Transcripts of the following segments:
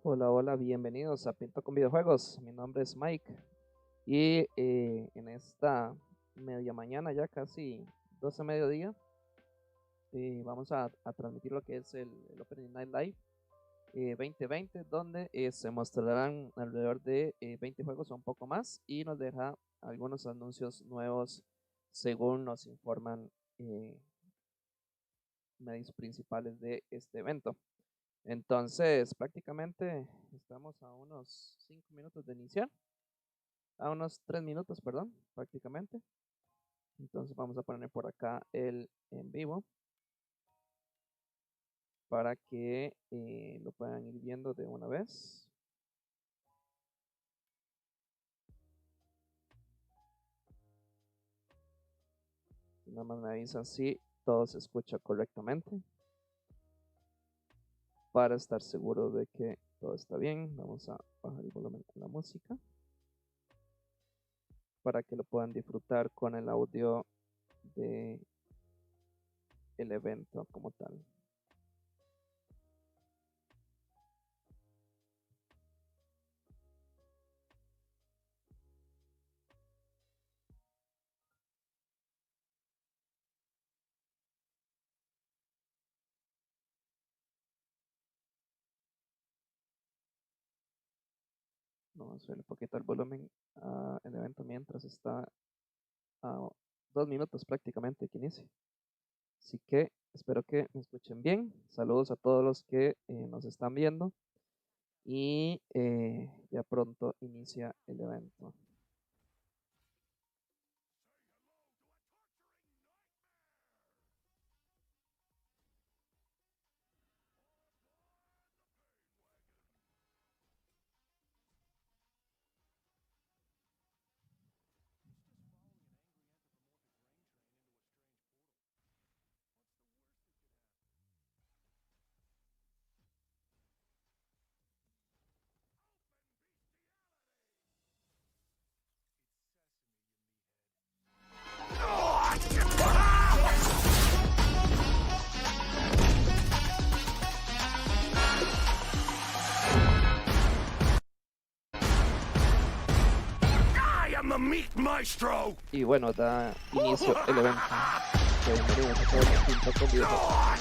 Hola, hola, bienvenidos a Pinto con Videojuegos. Mi nombre es Mike y en esta media mañana, ya casi 12 mediodía, vamos a transmitir lo que es el Opening Night Live 2020, donde se mostrarán alrededor de 20 juegos o un poco más y nos deja algunos anuncios nuevos según nos informan medios principales de este evento. Entonces, prácticamente estamos a unos 5 minutos de iniciar, a unos 3 minutos, perdón, prácticamente. Entonces vamos a poner por acá el en vivo para que lo puedan ir viendo de una vez. Nada más me avisan si todo se escucha correctamente para estar seguro de que todo está bien. Vamos a bajar el volumen de la música para que lo puedan disfrutar con el audio de el evento como tal. Vamos a subir un poquito el volumen al evento mientras está a 2 minutos prácticamente que inicie. Así que espero que me escuchen bien. Saludos a todos los que nos están viendo. Y ya pronto inicia el evento. Y bueno, da inicio el evento. Bienvenidos a todos los Pinto con Videojuegos.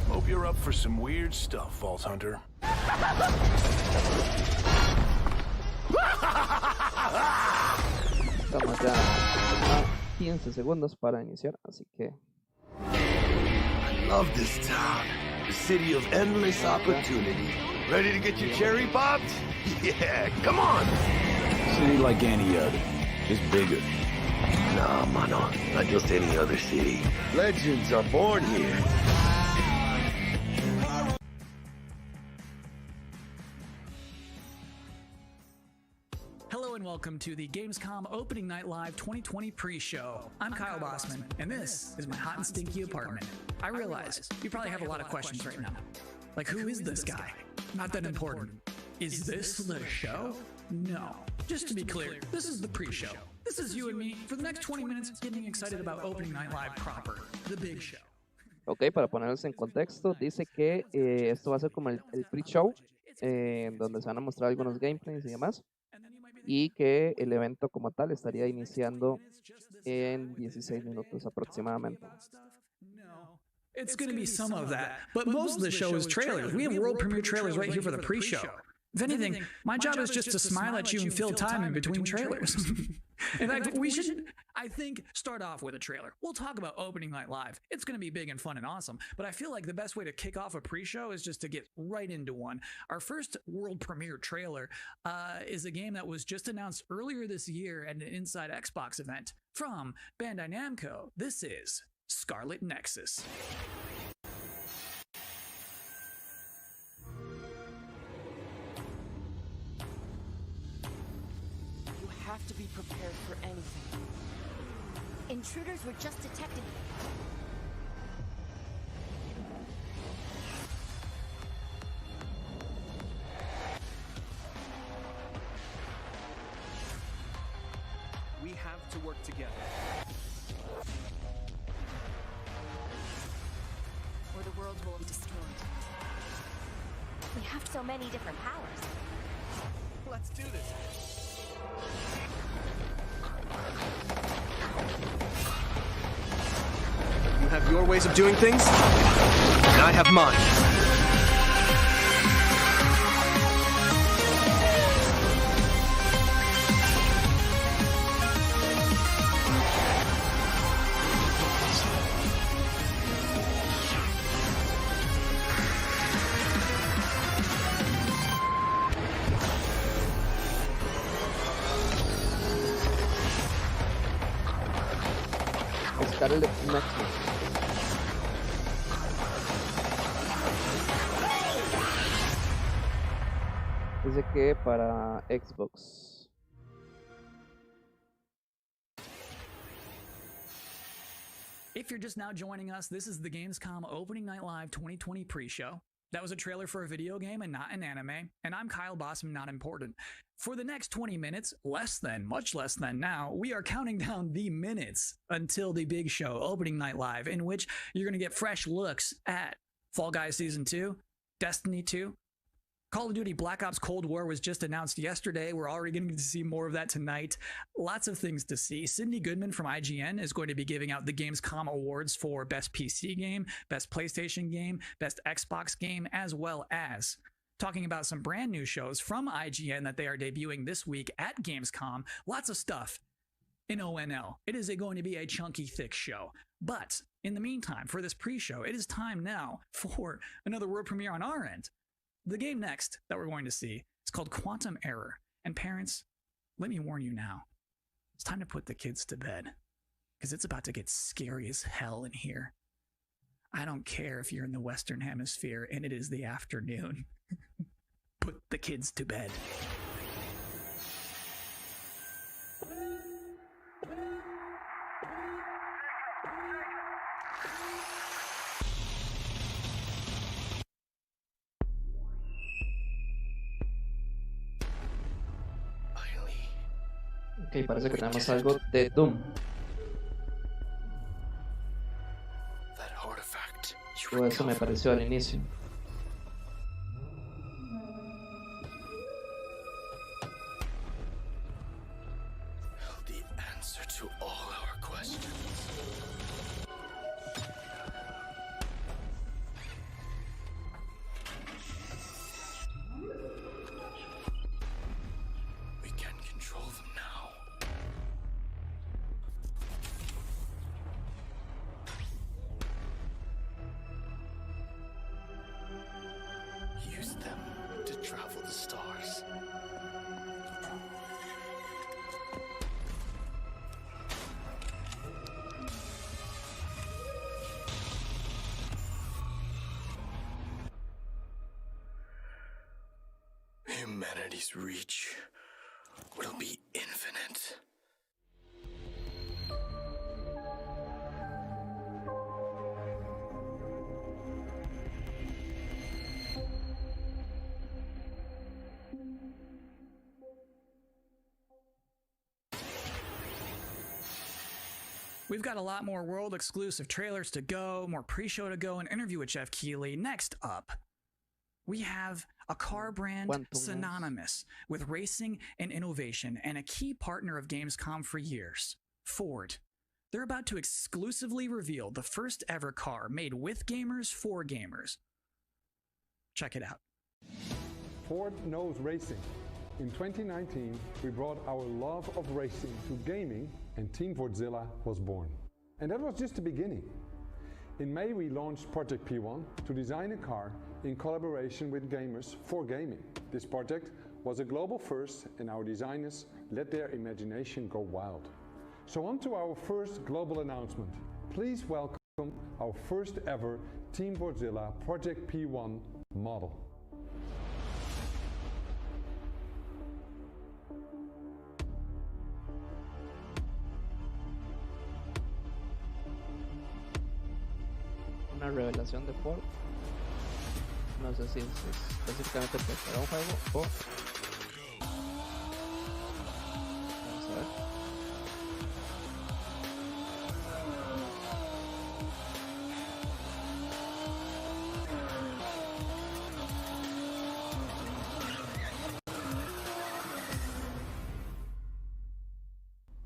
Hope you're up for some weird stuff, Vault Hunter. Estamos ya a 15 segundos para iniciar, así que... I love this town. The city of endless opportunity. Ready to get your cherry popped? Yeah, come on! City like any other, just bigger. Nah, mano, not just any other city. Legends are born here. Hello and welcome to the Gamescom Opening Night Live 2020 pre-show. I'm Kyle Bossman, and this is my hot and stinky apartment. I realize you probably have a lot of questions right now. Like, who is this guy? Not that important. Is this the show? No. Just to be clear, this is the pre-show. This is you and me for the next 20 minutes getting excited about Opening Night Live proper, the big show. Ok, para ponerlos en contexto, dice que esto va a ser como el pre-show, donde se van a mostrar algunos gameplays y demás, y que el evento como tal estaría iniciando en 16 minutos aproximadamente. It's going to be some of that, but most of the show is trailers. We have world premiere trailers right here for the pre-show. If anything, my job is just to smile at you and fill time in between trailers. In fact, we should, I think, start off with a trailer. We'll talk about Opening Night Live. It's going to be big and fun and awesome, but I feel like the best way to kick off a pre-show is just to get right into one. Our first world premiere trailer is a game that was just announced earlier this year at an Inside Xbox event from Bandai Namco. This is Scarlet Nexus. Have to be prepared for anything. Intruders were just detected. We have to work together. so many different powers. Let's do this. You have your ways of doing things, and I have mine. Scarlet Nexus. Dice que para Xbox. If you're just now joining us, this is the Gamescom Opening Night Live 2020 pre-show. That was a trailer for a video game and not an anime, and I'm Kyle Bossman, not important. For the next 20 minutes, much less than now, we are counting down the minutes until the big show, Opening Night Live, in which you're going to get fresh looks at Fall Guys Season 2, Destiny 2, Call of Duty Black Ops Cold War was just announced yesterday. We're already going to see more of that tonight. Lots of things to see. Cindy Goodman from IGN is going to be giving out the Gamescom awards for Best PC Game, Best PlayStation Game, Best Xbox Game, as well as talking about some brand new shows from IGN that they are debuting this week at Gamescom. Lots of stuff in ONL. It is going to be a chunky, thick show. But in the meantime, for this pre-show, it is time now for another world premiere on our end. The game next that we're going to see is called Quantum Error. And parents, let me warn you now, it's time to put the kids to bed, because it's about to get scary as hell in here. I don't care if you're in the Western Hemisphere and it is the afternoon. Put the kids to bed. Ok, parece que tenemos algo de Doom. O eso me pareció al inicio. The answer to all our questions. We can control them now. Use them to travel the stars. Humanity's reach will be infinite. We've got a lot more world exclusive trailers to go, more pre-show to go, an interview with Jeff Keighley. Next up, we have a car brand synonymous with racing and innovation and a key partner of Gamescom for years, Ford. They're about to exclusively reveal the first ever car made with gamers for gamers. Check it out. Ford knows racing. In 2019, we brought our love of racing to gaming, and Team Fordzilla was born. And that was just the beginning. In May, we launched Project P1 to design a car in collaboration with gamers for gaming. This project was a global first, and our designers let their imagination go wild. So on to our first global announcement. Please welcome our first ever Team Fordzilla Project P1 model. Una revelación de Ford. No sé si es específicamente para un juego o... Vamos a ver.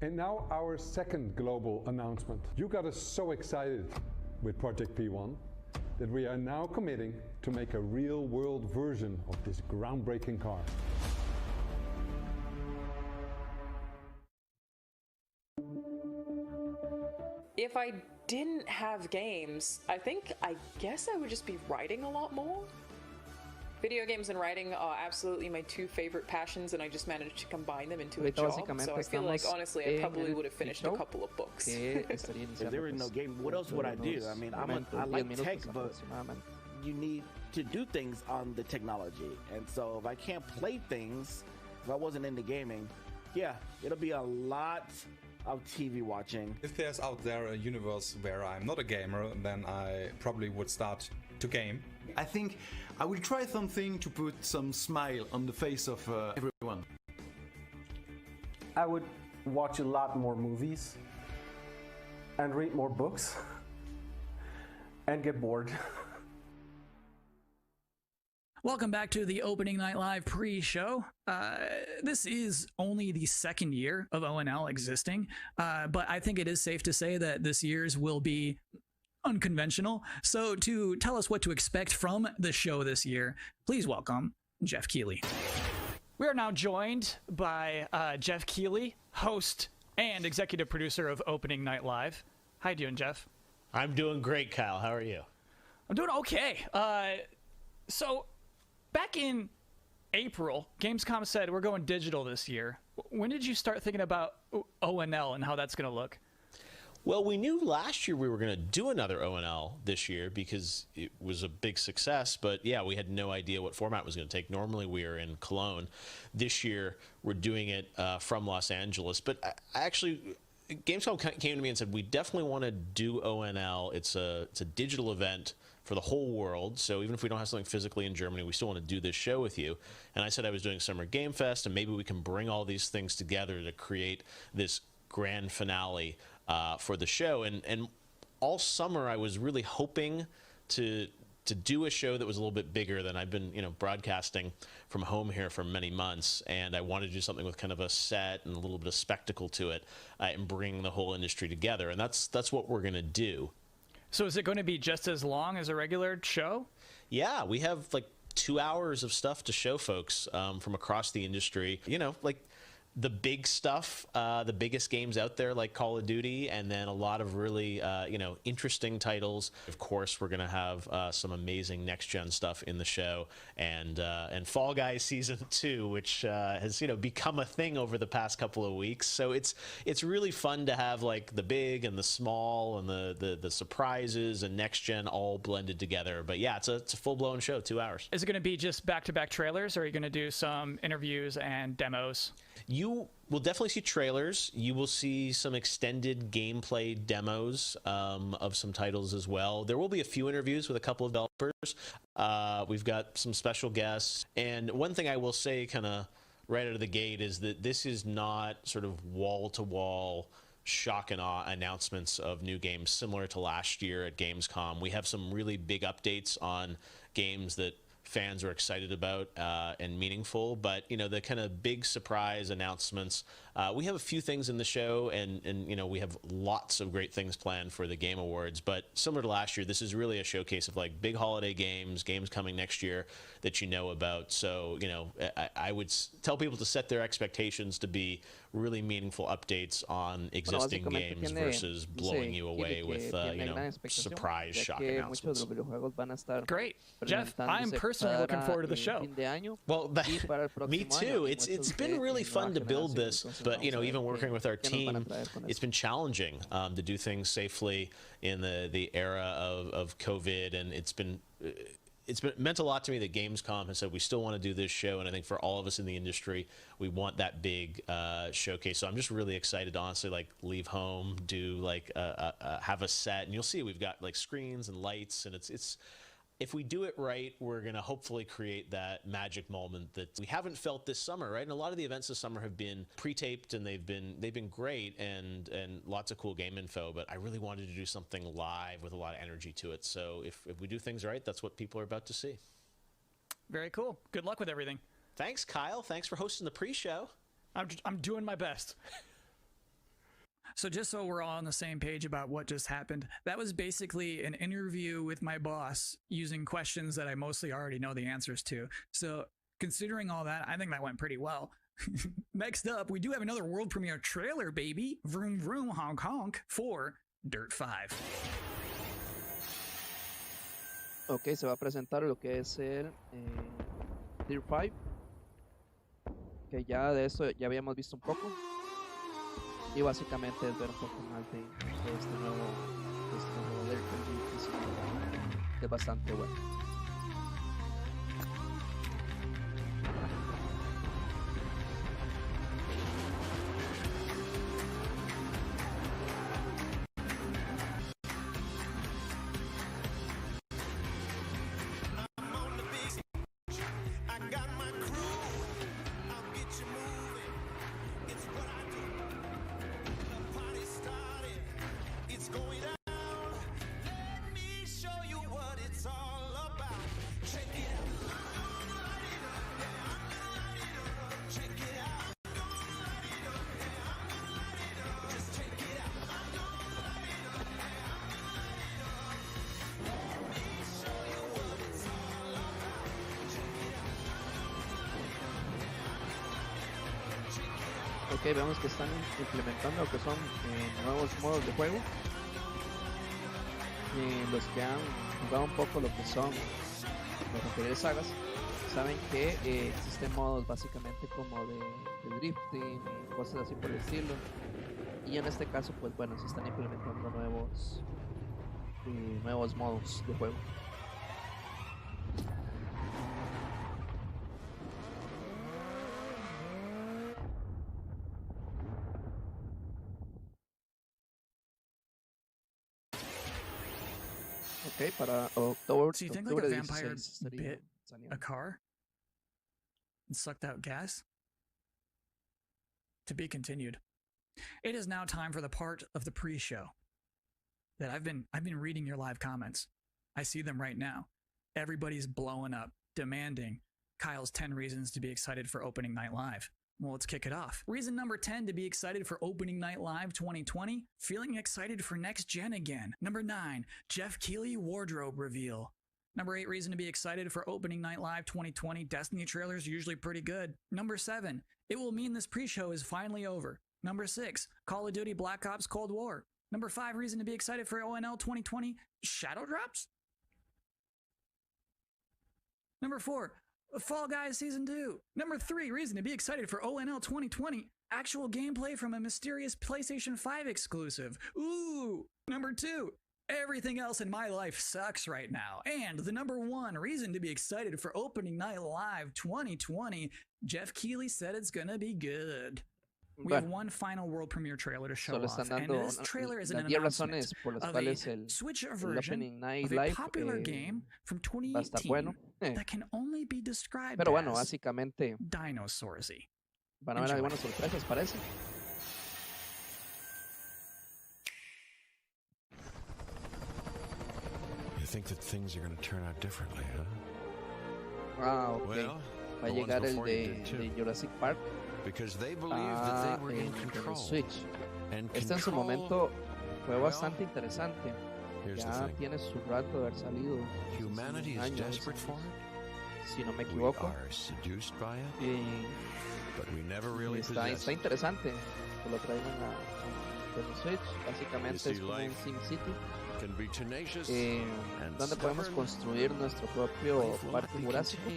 And now our second global announcement. You got us so excited with Project P1 that we are now committing to make a real-world version of this groundbreaking car. If I didn't have games, I guess I would just be writing a lot more. Video games and writing are absolutely my two favorite passions, and I just managed to combine them into a job. So I feel like, honestly, I probably would have finished a couple of books. If there was no game, what else would I do? I mean, I like tech, but you need to do things on the technology. And so if I can't play things, if I wasn't into gaming, yeah, it'll be a lot of TV watching. If there's out there a universe where I'm not a gamer, then I probably would start to game. I think I will try something to put some smile on the face of everyone. I would watch a lot more movies and read more books and get bored. Welcome back to the Opening Night Live pre-show. This is only the second year of ONL existing, but I think it is safe to say that this year's will be unconventional. So to tell us what to expect from the show this year, please welcome Jeff Keighley. We are now joined by Jeff Keighley, host and executive producer of Opening Night Live. How you doing, Jeff? I'm doing great, Kyle. How are you? I'm doing okay. So back in April, Gamescom said we're going digital this year. When did you start thinking about ONL and how that's going to look? Well, we knew last year we were going to do another ONL this year because it was a big success, but yeah, we had no idea what format it was going to take. Normally we are in Cologne. This year we're doing it from Los Angeles, but Gamescom came to me and said, we definitely want to do ONL. It's a digital event for the whole world, so even if we don't have something physically in Germany, we still want to do this show with you. And I said I was doing Summer Game Fest, and maybe we can bring all these things together to create this grand finale for the show. And all summer I was really hoping to do a show that was a little bit bigger than I've been, broadcasting from home here for many months, and I wanted to do something with kind of a set and a little bit of spectacle to it, and bring the whole industry together, and that's what we're going to do. So is it going to be just as long as a regular show? Yeah, we have like 2 hours of stuff to show folks from across the industry. Like the big stuff, the biggest games out there like Call of Duty, and then a lot of really, interesting titles. Of course, we're going to have some amazing next-gen stuff in the show, and Fall Guys Season 2, which has, become a thing over the past couple of weeks. So it's really fun to have like the big and the small and the surprises and next-gen all blended together. But yeah, it's a full-blown show, 2 hours. Is it going to be just back-to-back trailers, or are you going to do some interviews and demos? You will definitely see trailers. You will see some extended gameplay demos of some titles as well. There will be a few interviews with a couple of developers. We've got some special guests. And one thing I will say kind of right out of the gate is that this is not sort of wall-to-wall shock and awe announcements of new games similar to last year at Gamescom. We have some really big updates on games that fans are excited about and meaningful, but the kind of big surprise announcements, we have a few things in the show, and we have lots of great things planned for the Game Awards. But similar to last year, this is really a showcase of like big holiday games coming next year that about. So I would tell people to set their expectations to be really meaningful updates on existing games versus blowing you away with surprise shock announcements. Great, Jeff. I'm personally looking forward to the show. Well, me too. It's been really fun to build this, but even working with our team, it's been challenging to do things safely in the era of COVID, and it's meant a lot to me that Gamescom has said we still want to do this show, and I think for all of us in the industry, we want that big showcase. So I'm just really excited to honestly like leave home, do like have a set, and you'll see we've got like screens and lights, and it's if we do it right, we're going to hopefully create that magic moment that we haven't felt this summer, right? And a lot of the events this summer have been pre-taped, and they've been great and lots of cool game info, but I really wanted to do something live with a lot of energy to it. So if we do things right, that's what people are about to see. Very cool. Good luck with everything. Thanks, Kyle. Thanks for hosting the pre-show. I'm doing my best. So just so we're all on the same page about what just happened, that was basically an interview with my boss using questions that I mostly already know the answers to. So considering all that, I think that went pretty well. Next up, we do have another world premiere trailer, baby. Vroom vroom honk honk for Dirt 5. Ok, se va a presentar lo que es el Dirt 5, que ya de esto ya habíamos visto un poco, y básicamente es ver un poco más de este nuevo Dirt, que es bastante bueno. Ok, vemos que están implementando lo que son nuevos modos de juego. Los que han jugado un poco lo que son las anteriores sagas saben que existen modos básicamente como de drifting y cosas así por el estilo, y en este caso pues bueno, se están implementando nuevos modos de juego. Ok, para octubre, So you think like a vampire 16 bit a car and sucked out gas? To be continued. It is now time for the part of the pre-show that I've been reading your live comments. I see them right now. Everybody's blowing up, demanding Kyle's 10 reasons to be excited for opening night live. Well, let's kick it off. Reason number 10 to be excited for Opening Night Live 2020, feeling excited for next gen again. Number 9, Jeff Keighley wardrobe reveal. Number 8 reason to be excited for Opening Night Live 2020, Destiny trailers usually pretty good. Number 7, it will mean this pre-show is finally over. Number 6, Call of Duty Black Ops Cold War. Number 5 reason to be excited for ONL 2020, Shadow Drops. Number 4, Fall Guys Season 2. Number 3 reason to be excited for ONL 2020, actual gameplay from a mysterious PlayStation 5 exclusive. Ooh! Number 2, everything else in my life sucks right now. And the number 1 reason to be excited for Opening Night Live 2020, Jeff Keighley said it's gonna be good. We have one final world premiere trailer to show off, and this trailer is an announcement of a Switch version of a popular game from 2018 that can only be described Pero bueno, as básicamente Dinosaursy. van a haber algunas sorpresas, parece. You think that things are going to turn out differently, huh? Ah, ok. Well, Va a llegar el de Jurassic Park en Switch. Este en su momento fue bastante interesante. Ya tiene su rato de haber salido. Años, si no me equivoco. Y está interesante que lo traigan a Switch. Básicamente es como un SimCity, donde podemos construir nuestro propio parque jurásico.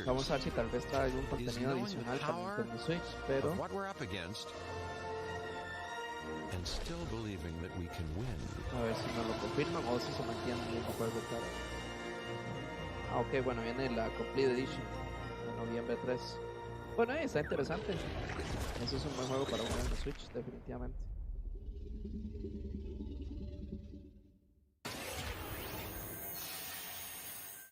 Vamos a ver si tal vez trae algún contenido adicional para Nintendo Switch, pero a ver si nos lo confirman o si se mantiene el mismo juego. Ah, ok, bueno, viene la Complete Edition en noviembre 3. Bueno, está interesante. Ese es un buen juego para jugar en la Switch, definitivamente.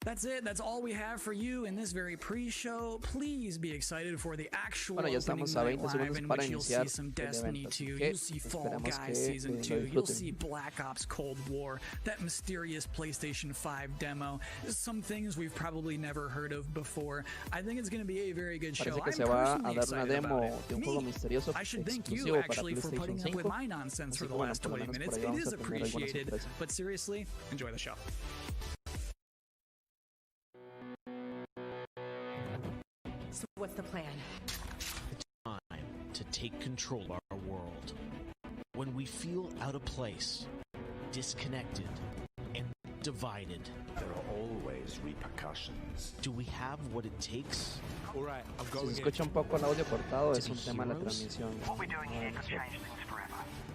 That's it. That's all we have for you in this very pre-show. Please be excited for the actual Bueno, ya opening estamos a night 20 live segundos in para which you'll see iniciar some el Destiny evento, 2, así que you'll see Fall esperemos Guys que Season lo 2, you'll disfruten. see Black Ops Cold War, that mysterious PlayStation 5 demo, some things we've probably never heard of before. I think it's going to be a very good show. Parece que I'm se va a personally dar una excited demo about it. de un juego Me, misterioso I should thank you exclusivo para actually for PlayStation putting up 5. with my nonsense for Así the que bueno, last por lo 20 menos por minutes. ahí It vamos is a tener alguna appreciated, sorpresa. but seriously, enjoy the show. So what's the plan? Time to take control of our world. When we feel out of place, disconnected, and divided, there are always repercussions. Do we have what it takes? All right, I'm Si se escucha un poco el audio cortado, es un tema de la transmisión.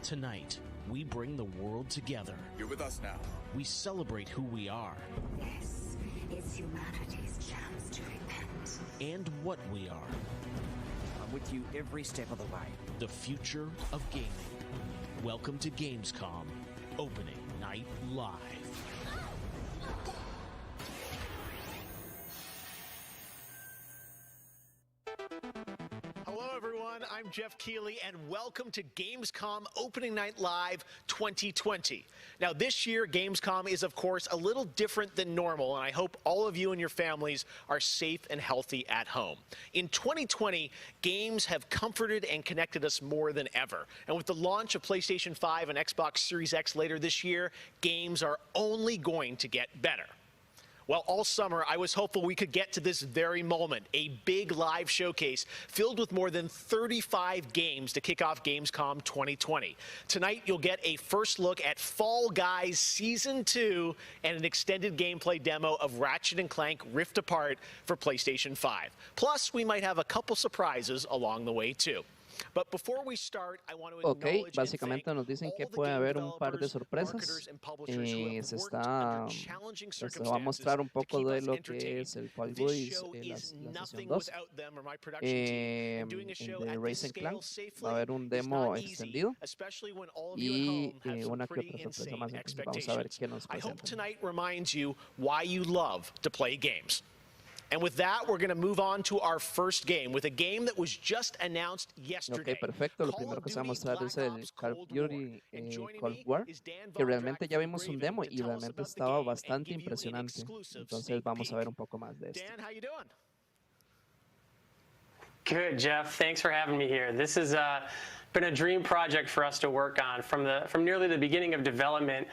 Tonight, we bring the world together. You're with us now. We celebrate who we are. This is humanity's chance to repent. And what we are. I'm with you every step of the way. The future of gaming. Welcome to Gamescom, opening night live. Hello, everyone. I'm Jeff Keighley, and welcome to Gamescom Opening Night Live 2020. Now, this year, Gamescom is, of course, a little different than normal, and I hope all of you and your families are safe and healthy at home. In 2020, games have comforted and connected us more than ever. And with the launch of PlayStation 5 and Xbox Series X later this year, games are only going to get better. Well, all summer, I was hopeful we could get to this very moment, a big live showcase filled with more than 35 games to kick off Gamescom 2020. Tonight, you'll get a first look at Fall Guys Season 2 and an extended gameplay demo of Ratchet & Clank Rift Apart for PlayStation 5. Plus, we might have a couple surprises along the way, too. But before we start, I want to Ok, básicamente nos dicen que puede haber un par de sorpresas. Se va a mostrar un poco de lo que es el Fall Guys, la sesión 2. El de Racing Clank va a haber un demo extendido y una que otra sorpresa más. Entonces vamos a ver qué nos I hope presentan. tonight reminds you why you love to play games. And with that, we're going to move on to our first game, with a game that was just announced yesterday. Ok, perfecto. Lo primero que se va a mostrar es el Call of Duty Cold War, que realmente ya vimos un demo y realmente estaba bastante impresionante. Entonces vamos a ver un poco más de esto. Dan, how you doing? Good, Jeff. Thanks for having me here. This has been a dream project for us to work on from nearly the beginning of development.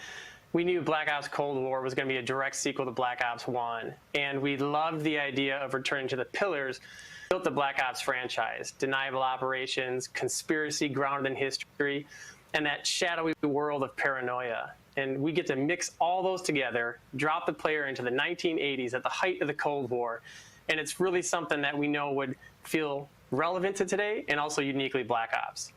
We knew Black Ops Cold War was going to be a direct sequel to Black Ops 1, and we loved the idea of returning to the pillars that built the Black Ops franchise: deniable operations, conspiracy grounded in history, and that shadowy world of paranoia. And we get to mix all those together, drop the player into the 1980s at the height of the Cold War, and it's really something that we know would feel relevant to today and also uniquely Black Ops.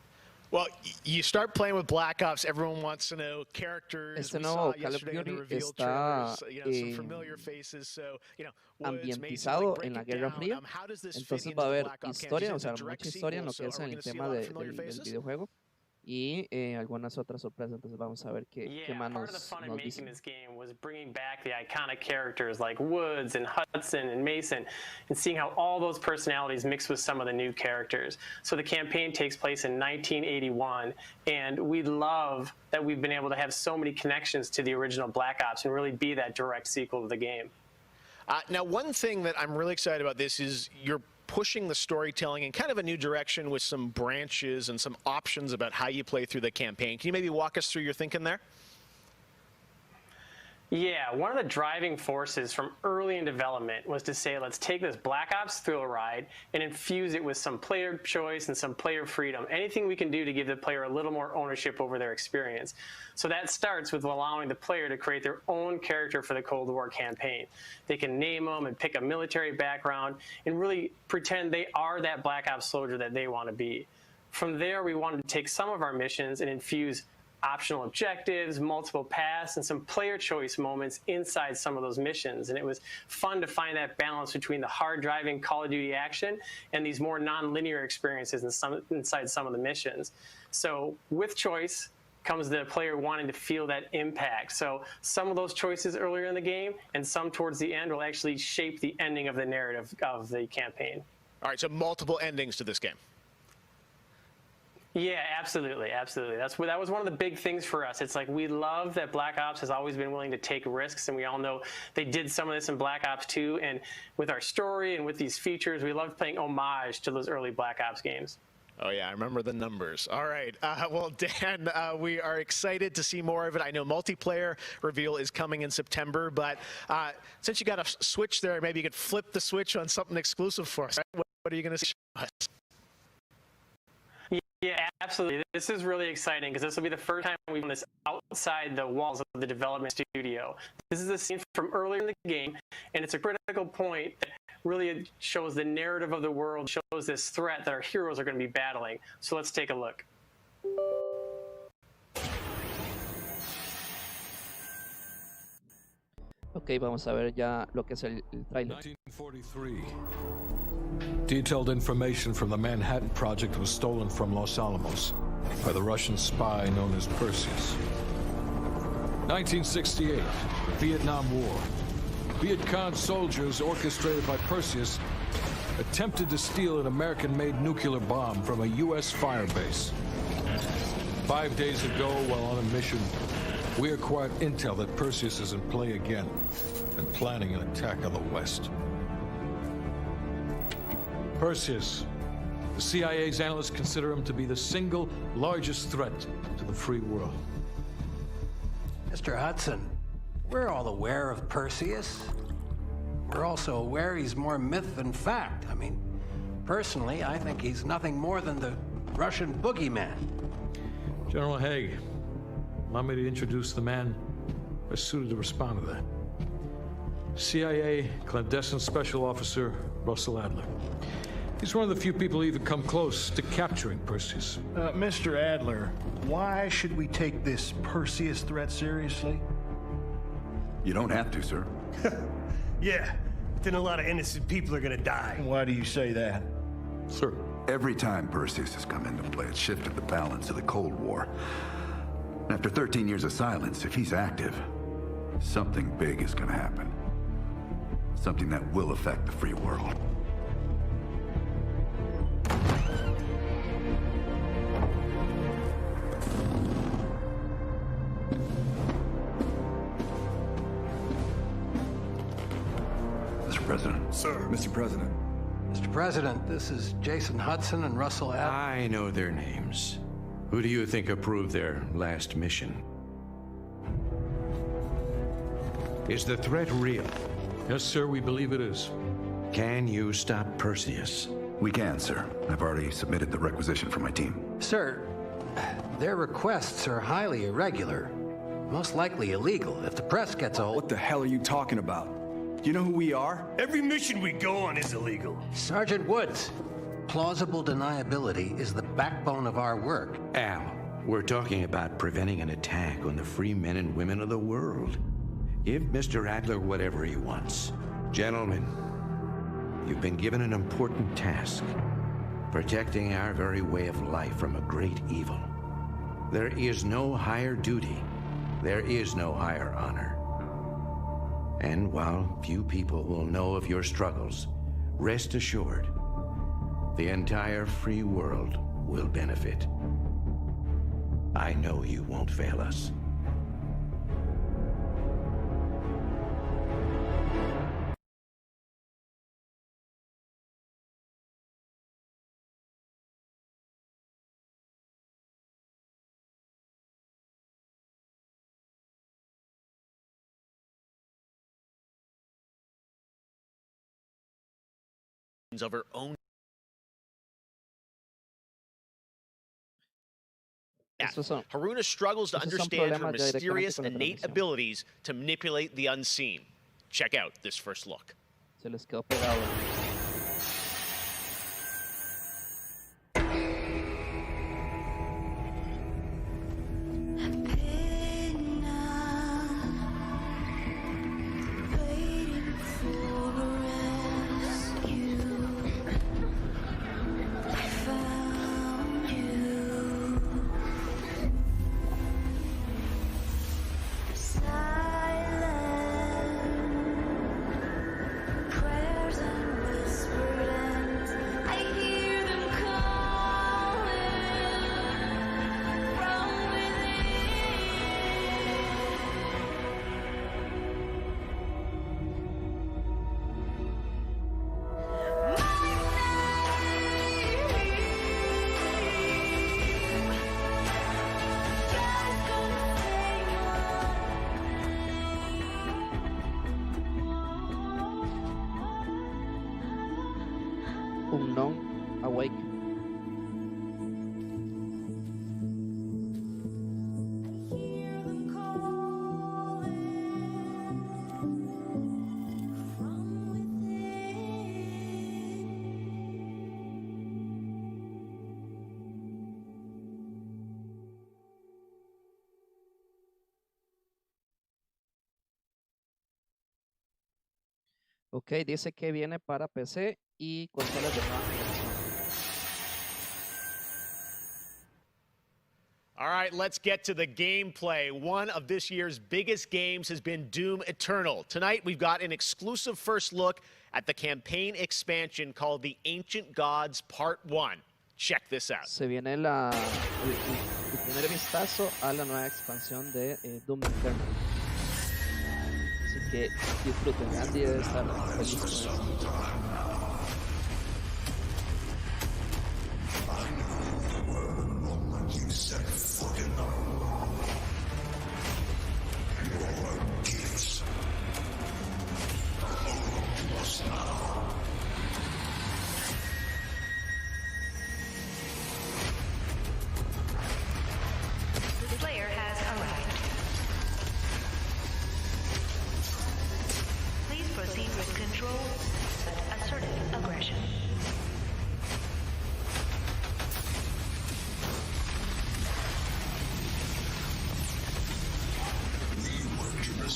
Well, you start playing with Black Ops, everyone wants to know characters. Este We nuevo saw Call of yesterday in the Duty reveal está trailers, some familiar faces, so, Woods, ambientizado Mason, en la break it Guerra down. Fría. How does this fit Entonces into va a the haber Black Ops historia, canon? o It's a sea, direct mucha historia en lo sequel, que es so are we el gonna see a tema lot of del familiar faces? videojuego y algunas otras sorpresas. Entonces vamos a ver qué más Part of the fun in nos making dicen. this game was bringing back the iconic characters like Woods and Hudson and Mason and seeing how all those personalities mix with some of the new characters. So the campaign takes place in 1981, and we love that we've been able to have so many connections to the original Black Ops and really be that direct sequel to the game. Now, one thing that I'm really excited about this is you're pushing the storytelling in kind of a new direction with some branches and some options about how you play through the campaign. Can you maybe walk us through your thinking there? Yeah, one of the driving forces from early in development was to say, let's take this Black Ops thrill ride and infuse it with some player choice and some player freedom. Anything we can do to give the player a little more ownership over their experience. So that starts with allowing the player to create their own character for the Cold War campaign. They can name them and pick a military background and really pretend they are that Black Ops soldier that they want to be. From there, we wanted to take some of our missions and infuse optional objectives, multiple paths, and some player choice moments inside some of those missions. And it was fun to find that balance between the hard-driving Call of Duty action and these more non-linear experiences inside some of the missions. So with choice comes the player wanting to feel that impact. So some of those choices earlier in the game and some towards the end will actually shape the ending of the narrative of the campaign. All right, so multiple endings to this game. Yeah, absolutely, absolutely. That was one of the big things for us. It's like we love that Black Ops has always been willing to take risks, and we all know they did some of this in Black Ops 2. And with our story and with these features, we loved paying homage to those early Black Ops games. Oh, yeah, I remember the numbers. All right. Well, Dan, we are excited to see more of it. I know multiplayer reveal is coming in September, but since you got a switch there, maybe you could flip the switch on something exclusive for us. Right? What are you going to show us? Yeah, absolutely. This is really exciting because this will be the first time we've done this outside the walls of the development studio. This is a scene from earlier in the game, and it's a critical point that really shows the narrative of the world, shows this threat that our heroes are going to be battling. So let's take a look. Ok, vamos a ver ya lo que es el trailer. 1943. Detailed information from the Manhattan Project was stolen from Los Alamos by the Russian spy known as Perseus. 1968, the Vietnam War. Viet Cong soldiers orchestrated by Perseus attempted to steal an American-made nuclear bomb from a U.S. firebase. 5 days ago, while on a mission, we acquired intel that Perseus is in play again and planning an attack on the West. Perseus. The CIA's analysts consider him to be the single largest threat to the free world. Mr. Hudson, we're all aware of Perseus. We're also aware he's more myth than fact. I mean, personally, I think he's nothing more than the Russian boogeyman. General Haig, allow me to introduce the man best suited to respond to that. CIA clandestine special officer Russell Adler. He's one of the few people who even come close to capturing Perseus. Mr. Adler, why should we take this Perseus threat seriously? You don't have to, sir. Yeah, then a lot of innocent people are gonna die. Why do you say that? Sir. Every time Perseus has come into play, it's shifted the balance of the Cold War. After 13 years of silence, if he's active, something big is gonna happen. Something that will affect the free world. Mr. President. Sir. Mr. President. Mr. President, this is Jason Hudson and Russell Adler. I know their names. Who do you think approved their last mission? Is the threat real? Yes, sir, we believe it is. Can you stop Perseus? We can, sir. I've already submitted the requisition for my team. Sir, their requests are highly irregular. Most likely illegal if the press gets a hold. What the hell are you talking about? Do you know who we are? Every mission we go on is illegal. Sergeant Woods, plausible deniability is the backbone of our work. Al, we're talking about preventing an attack on the free men and women of the world. Give Mr. Adler whatever he wants. Gentlemen, you've been given an important task. Protecting our very way of life from a great evil. There is no higher duty. There is no higher honor. And while few people will know of your struggles, rest assured, the entire free world will benefit. I know you won't fail us. Of her own. Haruna struggles to understand her mysterious innate abilities to manipulate the unseen. Check out this first look. Se les quedó pegado. Awakening. Ok, dice que viene para PC y consolas de nueva generación. All right, let's get to the gameplay. One of this year's biggest games has been Doom Eternal. Tonight, we've got an exclusive first look at the campaign expansion called The Ancient Gods Part 1. Check this out. Se viene el primer vistazo a la nueva expansión de Doom Eternal. Así que disfruten, Andy debe estar feliz con eso.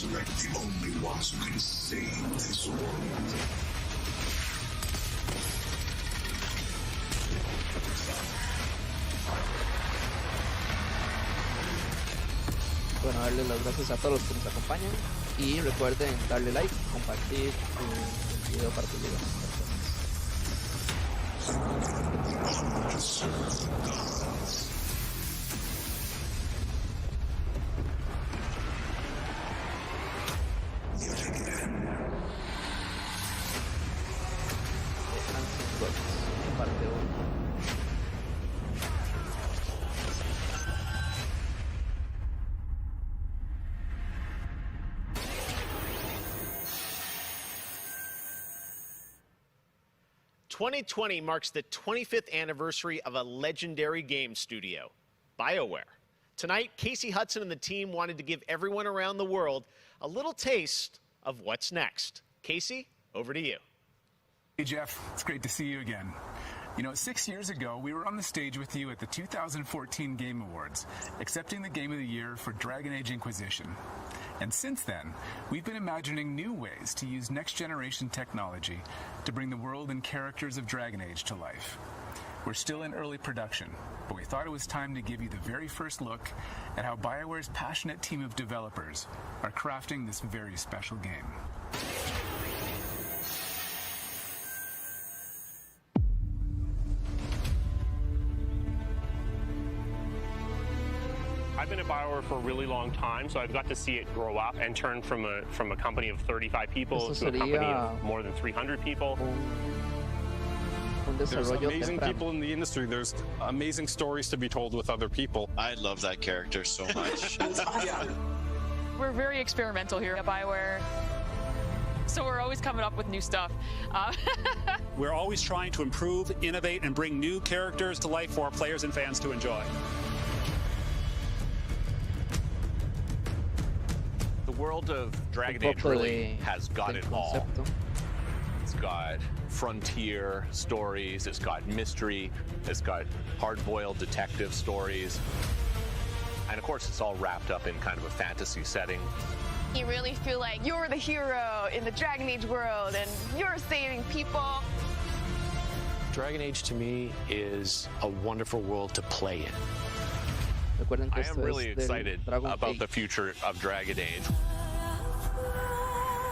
The only ones who can save this world. Bueno, darle las gracias a todos los que nos acompañan y recuerden darle like, compartir el video para que llegue a más personas. Parte 1. "2020 marks the 25th anniversary of a legendary game studio, BioWare. Tonight, Casey Hudson and the team wanted to give everyone around the world a little taste of what's next. Casey, over to you. Hey Jeff, it's great to see you again. You know, 6 years ago, we were on the stage with you at the 2014 Game Awards, accepting the Game of the Year for Dragon Age Inquisition. And since then, we've been imagining new ways to use next-generation technology to bring the world and characters of Dragon Age to life. We're still in early production, but we thought it was time to give you the very first look at how BioWare's passionate team of developers are crafting this very special game. I've been at BioWare for a really long time, so I've got to see it grow up and turn from a company of 35 people to a company of more than 300 people. There's amazing people in the industry. There's amazing stories to be told with other people. I love that character so much. We're very experimental here at BioWare, so we're always coming up with new stuff. We're always trying to improve, innovate, and bring new characters to life for our players and fans to enjoy. The world of Dragon Age really has got it all. It's got frontier stories, it's got mystery, it's got hard-boiled detective stories, and of course it's all wrapped up in kind of a fantasy setting. You really feel like you're the hero in the Dragon Age world and you're saving people. Dragon Age to me is a wonderful world to play in. I am really excited about the future of Dragon Age.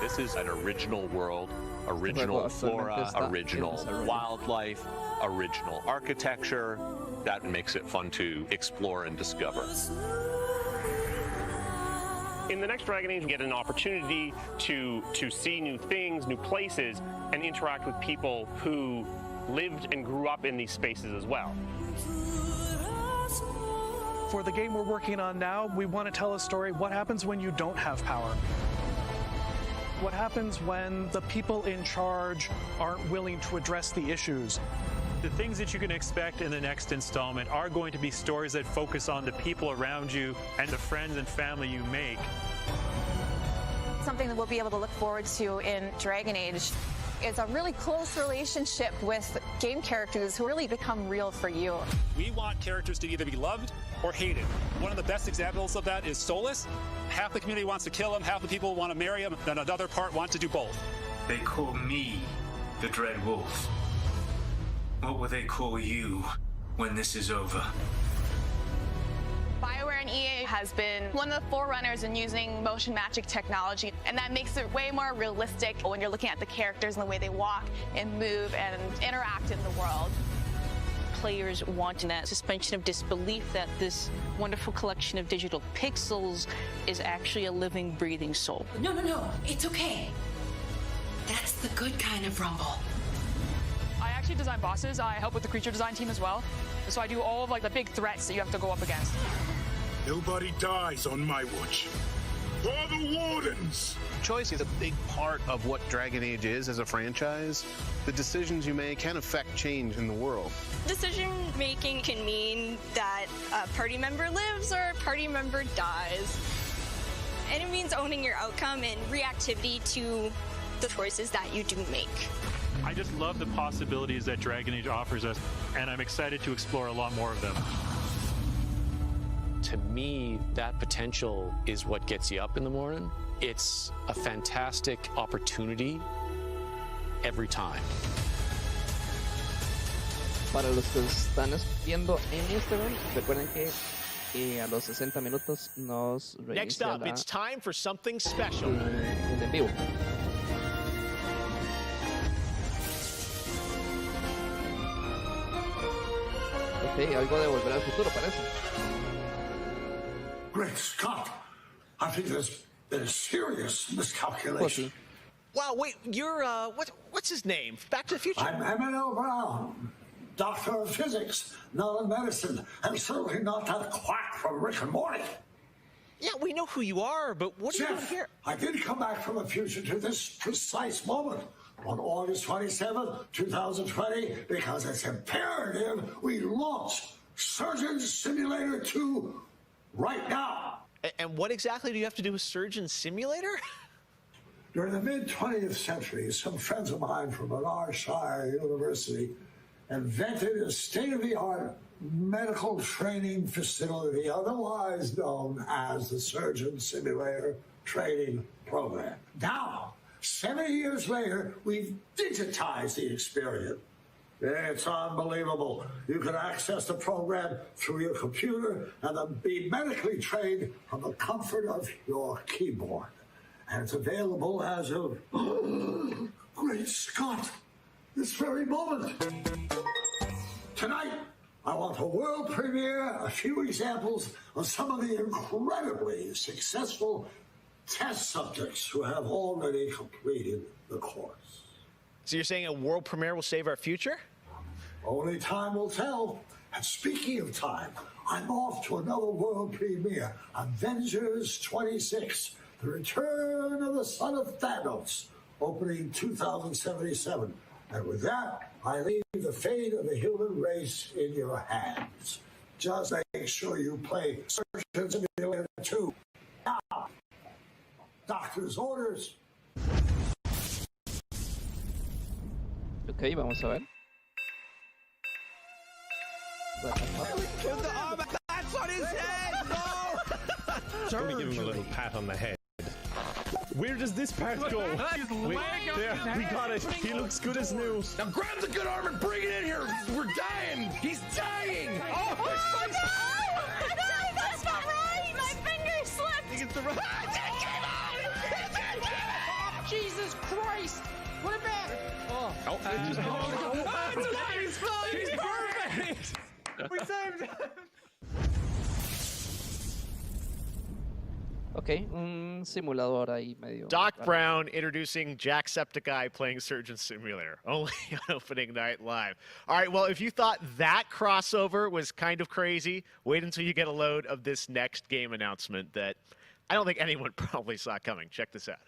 This is an original world, original flora, original wildlife, original architecture. That makes it fun to explore and discover. In the next Dragon Age, you get an opportunity to see new things, new places, and interact with people who lived and grew up in these spaces as well. For the game we're working on now, we want to tell a story. What happens when you don't have power? What happens when the people in charge aren't willing to address the issues? The things that you can expect in the next installment are going to be stories that focus on the people around you and the friends and family you make. Something that we'll be able to look forward to in Dragon Age is a really close relationship with game characters who really become real for you. We want characters to either be loved or hated. One of the best examples of that is Solus. Half the community wants to kill him, half the people want to marry him, and another part want to do both. They call me the Dread Wolf. What will they call you when this is over? BioWare and EA has been one of the forerunners in using motion matching technology, and that makes it way more realistic when you're looking at the characters and the way they walk and move and interact in the world. Players want that suspension of disbelief that this wonderful collection of digital pixels is actually a living, breathing soul. No, it's okay. That's the good kind of rumble. I actually design bosses. I help with the creature design team as well. So I do all of like the big threats that you have to go up against. Nobody dies on my watch. For the Wardens! Choice is a big part of what Dragon Age is as a franchise. The decisions you make can affect change in the world. Decision making can mean that a party member lives or a party member dies. And it means owning your outcome and reactivity to the choices that you do make. I just love the possibilities that Dragon Age offers us, and I'm excited to explore a lot more of them. To me, that potential is what gets you up in the morning. It's a fantastic opportunity every time. Para los que están viendo en Instagram, recuerden que a los 60 minutos nos reinicia Next up, it's time for something special. En vivo. Ok, algo de Volver al Futuro, parece. Great Scott! I think there's been a serious miscalculation. Wow, wait, you're, what's his name? Back to the Future. I'm Emmett Brown, doctor of physics, not of medicine, and certainly not that quack from Rick and Morty. Yeah, we know who you are, but what are you doing here? I did come back from the future to this precise moment on August 27th, 2020, because it's imperative we launch Surgeon Simulator 2 right now. And what exactly do you have to do with Surgeon Simulator? During the mid-20th century, some friends of mine from Menardshire University invented a state-of-the-art medical training facility, otherwise known as the Surgeon Simulator Training Program. Now, 70 years later, we've digitized the experience. It's unbelievable. You can access the program through your computer and then be medically trained from the comfort of your keyboard. And it's available as of, great Scott, this very moment. Tonight, I want to world premiere a few examples of some of the incredibly successful test subjects who have already completed the course. So you're saying a world premiere will save our future? Only time will tell. And speaking of time, I'm off to another world premiere, Avengers 26, The Return of the Son of Thanos, opening 2077. And with that, I leave the fate of the human race in your hands. Just make sure you play Surgeon Simulator 2 now. Doctor's orders. Ok, vamos a ver. That's on his head! No! Let me give him a little pat on the head. Where does this part go? Wait, there, we got it. He looks good as new. Now grab the good arm and bring it in here! We're dying! He's dying! Oh no! No, that's not right! My finger slipped! It's the right. Jesus Christ! What about? He's perfect! We saved him! Ok, un simulador ahí medio. Doc Brown introducing Jacksepticeye playing Surgeon Simulator, only on opening night live. All right, well, if you thought that crossover was kind of crazy, wait until you get a load of this next game announcement that I don't think anyone probably saw coming. Check this out.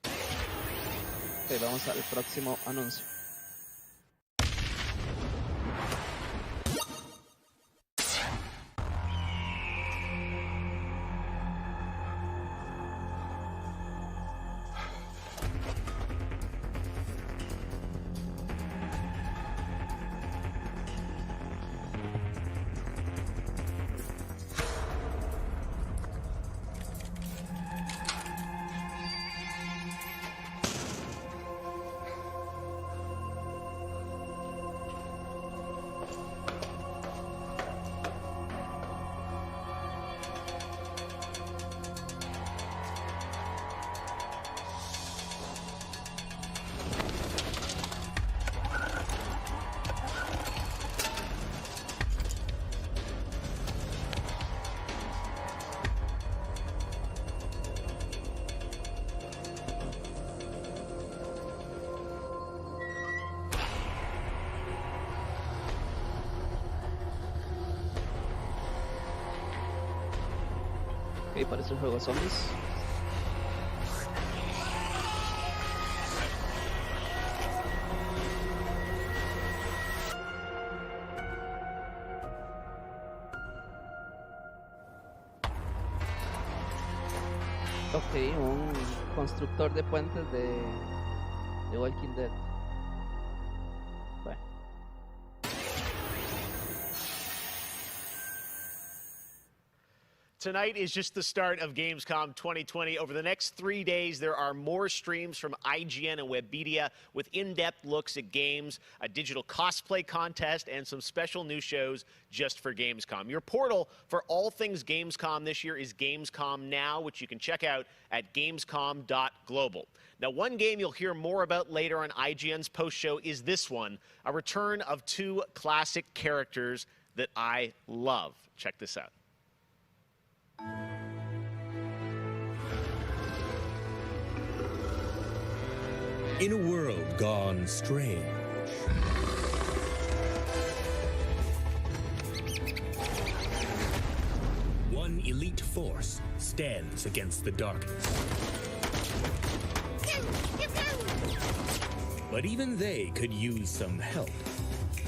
Ok, vamos al próximo anuncio. Ok, parece un juego de zombies. Ok, un constructor de puentes de Walking Dead. Bueno. Tonight is just the start of Gamescom 2020. Over the next 3 days, there are more streams from IGN and Webedia with in-depth looks at games, a digital cosplay contest, and some special new shows just for Gamescom. Your portal for all things Gamescom this year is Gamescom Now, which you can check out at gamescom.global. Now, one game you'll hear more about later on IGN's post-show is this one, a return of two classic characters that I love. Check this out. In a world gone strange, one elite force stands against the darkness. But even they could use some help.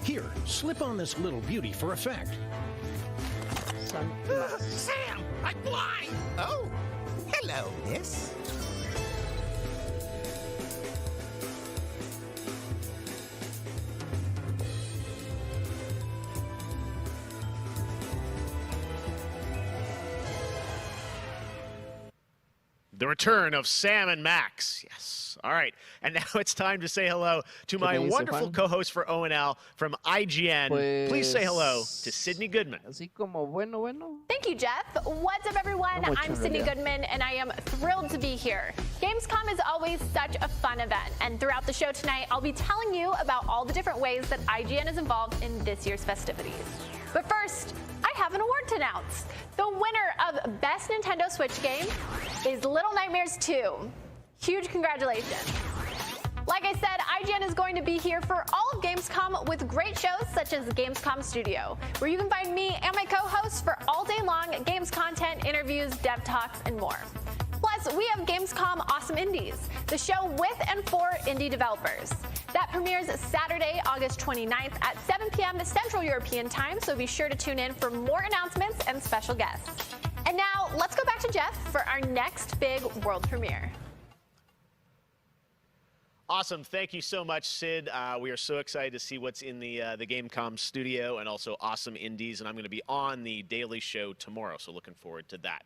Here, slip on this little beauty for effect. Sam, I'm blind! Oh, hello, miss. The return of Sam and Max. Yes. All right. And now it's time to say hello to my wonderful co-host for ONL from IGN. Please say hello to Sydney Goodman. Así como bueno. Thank you, Jeff. What's up, everyone? I'm Sydney Goodman, and I am thrilled to be here. Gamescom is always such a fun event, and throughout the show tonight, I'll be telling you about all the different ways that IGN is involved in this year's festivities. But first, I have an award to announce. The winner of Best Nintendo Switch Game is Little Nightmares 2. Huge congratulations. Like I said, IGN is going to be here for all of Gamescom with great shows such as Gamescom Studio, where you can find me and my co-hosts for all day long games content, interviews, dev talks, and more. Plus, we have Gamescom Awesome Indies, the show with and for indie developers. That premieres Saturday, August 29th at 7 p.m. Central European Time, so be sure to tune in for more announcements and special guests. And now, let's go back to Jeff for our next big world premiere. Awesome. Thank you so much, Sid. We are so excited to see what's in the Gamescom studio and also Awesome Indies, and I'm going to be on the Daily Show tomorrow, so looking forward to that.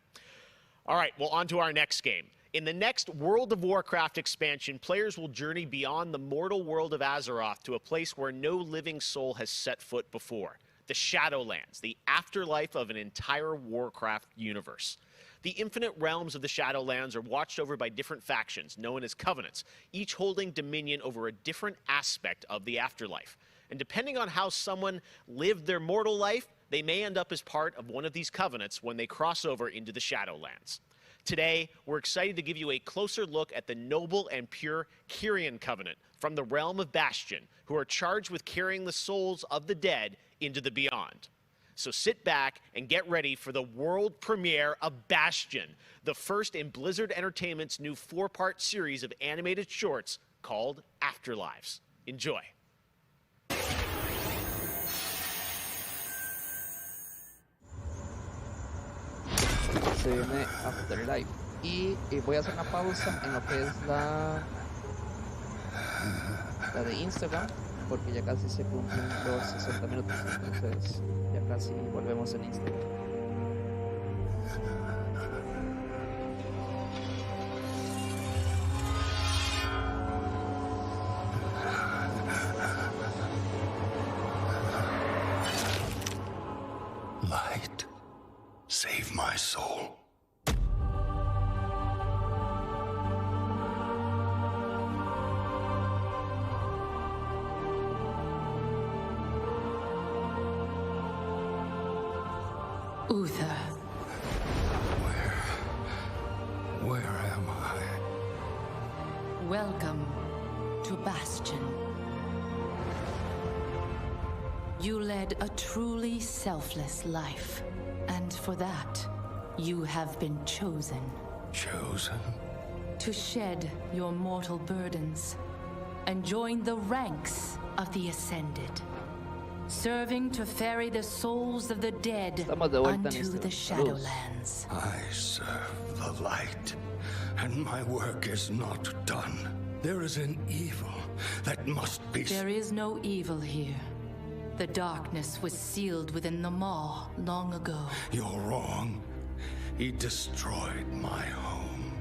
All right, well, on to our next game. In the next World of Warcraft expansion, players will journey beyond the mortal world of Azeroth to a place where no living soul has set foot before. The Shadowlands, the afterlife of an entire Warcraft universe. The infinite realms of the Shadowlands are watched over by different factions, known as covenants, each holding dominion over a different aspect of the afterlife. And depending on how someone lived their mortal life, they may end up as part of one of these covenants when they cross over into the Shadowlands. Today, we're excited to give you a closer look at the noble and pure Kyrian Covenant from the realm of Bastion, who are charged with carrying the souls of the dead into the beyond. So sit back and get ready for the world premiere of Bastion, the first in Blizzard Entertainment's new 4-part series of animated shorts called Afterlives. Enjoy. Se viene Afterlife y voy a hacer una pausa en lo que es la de Instagram porque ya casi se cumplen los 60 minutos, entonces ya casi volvemos en Instagram. Light, save my soul. Uther. Where am I? Welcome to Bastion. You led a truly selfless life, and for that, You have been chosen. Chosen? To shed your mortal burdens and join the ranks of the Ascended, serving to ferry the souls of the dead unto the Shadowlands. I serve the light, and my work is not done. There is an evil that must be... There is no evil here. The darkness was sealed within the Maw long ago. You're wrong. He destroyed my home,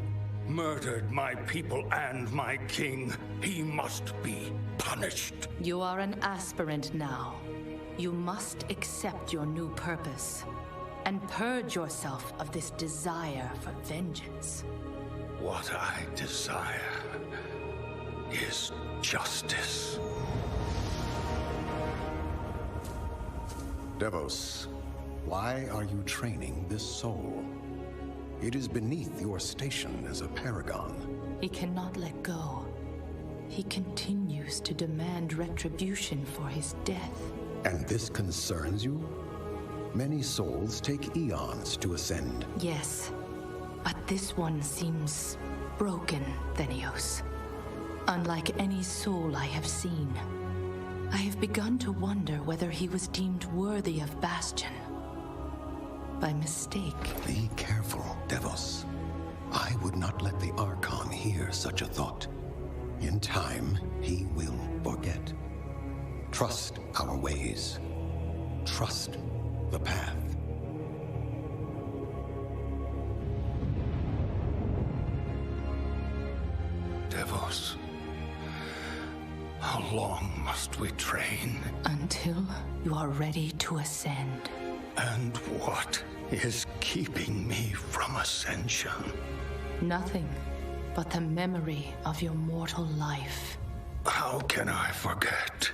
murdered my people and my king. He must be punished. You are an aspirant now. You must accept your new purpose and purge yourself of this desire for vengeance. What I desire is justice. Devos, why are you training this soul? It is beneath your station as a paragon. He cannot let go. He continues to demand retribution for his death. And this concerns you? Many souls take eons to ascend. Yes, but this one seems broken, Thenios. Unlike any soul I have seen. I have begun to wonder whether he was deemed worthy of Bastion. By mistake. Be careful, Devos. I would not let the Archon hear such a thought. In time, he will forget. Trust our ways. Trust the path. Devos, how long must we train? Until you are ready to ascend. And what is keeping me from ascension? Nothing but the memory of your mortal life. How can I forget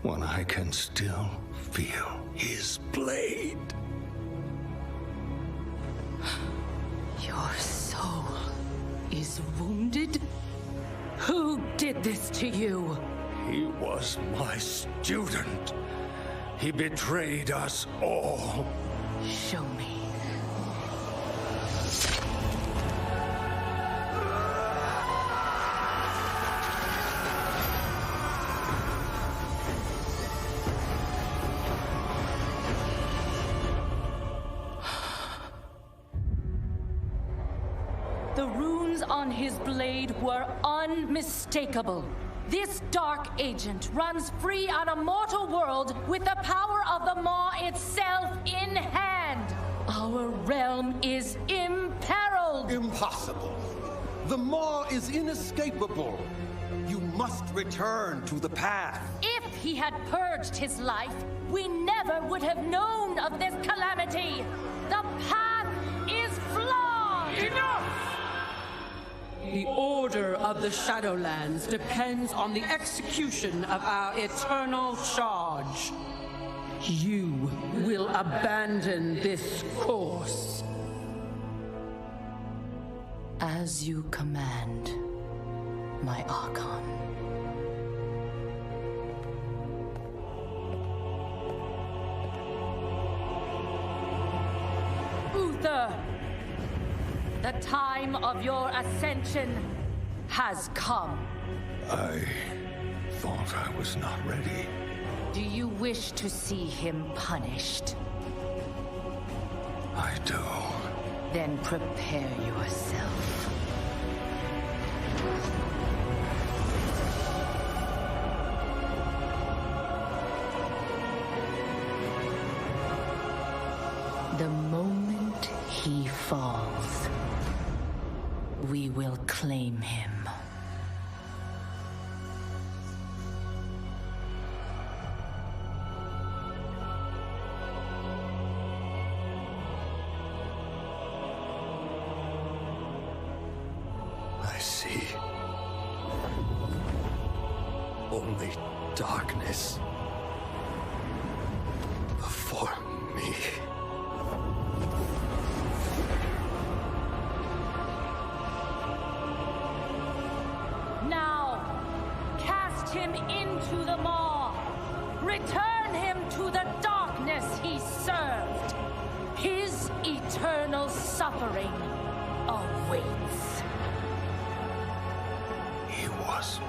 when I can still feel his blade? Your soul is wounded? Who did this to you? He was my student. He betrayed us all. Show me. The runes on his blade were unmistakable. This dark agent runs free on a mortal world with the power of the Maw itself in hand. Our realm is imperiled. Impossible. The Maw is inescapable. You must return to the path. If he had purged his life, we never would have known of this calamity. The path is flawed. Enough! The order of the Shadowlands depends on the execution of our eternal charge. You will abandon this course. As you command, my Archon. Uther! The time of your ascension has come. I thought I was not ready. Do you wish to see him punished? I do. Then prepare yourself. The moment he falls, we will claim him. I see. Only darkness before me. Now, cast him into the Maw. Return him to the darkness he served. his eternal suffering awaits. He was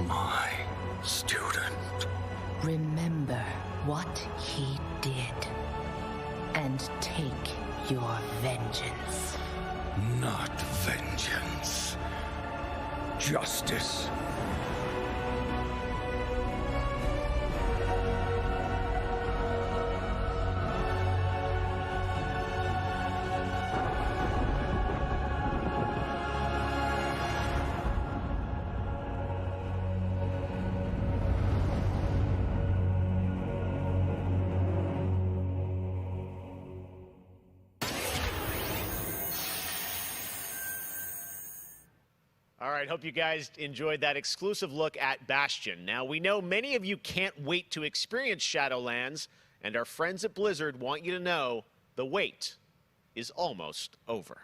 my student. Remember what he did and take your vengeance. Not vengeance. Justice. All right, hope you guys enjoyed that exclusive look at Bastion. Now, we know many of you can't wait to experience Shadowlands, and our friends at Blizzard want you to know the wait is almost over.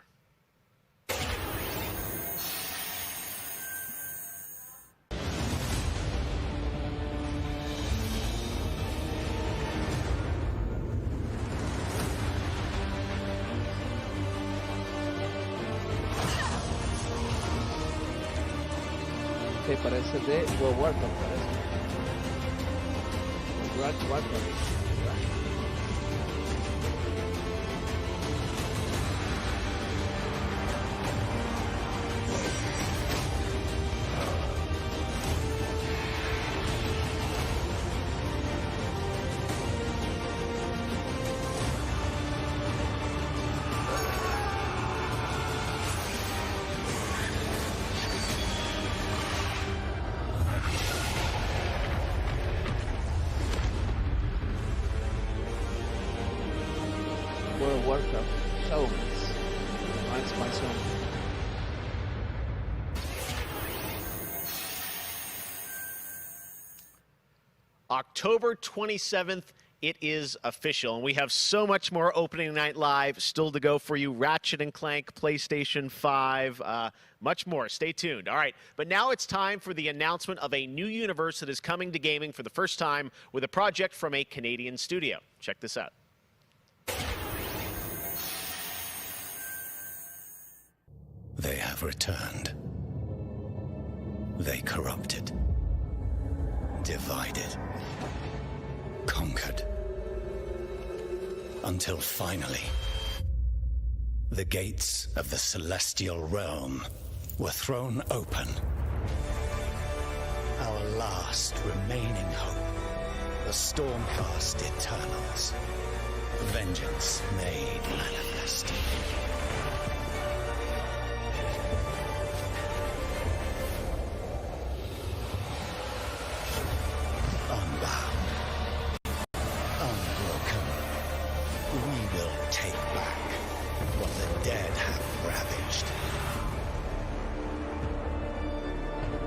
Que parece de World of Warcraft, parece. Warcraft. World of Warcraft Shadowlands, una expansión. October 27th, it is official, and we have so much more opening night live still to go for you. Ratchet & Clank, PlayStation 5, much more. Stay tuned. All right, but now it's time for the announcement of a new universe that is coming to gaming for the first time with a project from a Canadian studio. Check this out. They have returned. They corrupted, divided, conquered, until finally, the gates of the celestial realm were thrown open. Our last remaining hope, the Stormcast Eternals, vengeance made manifest.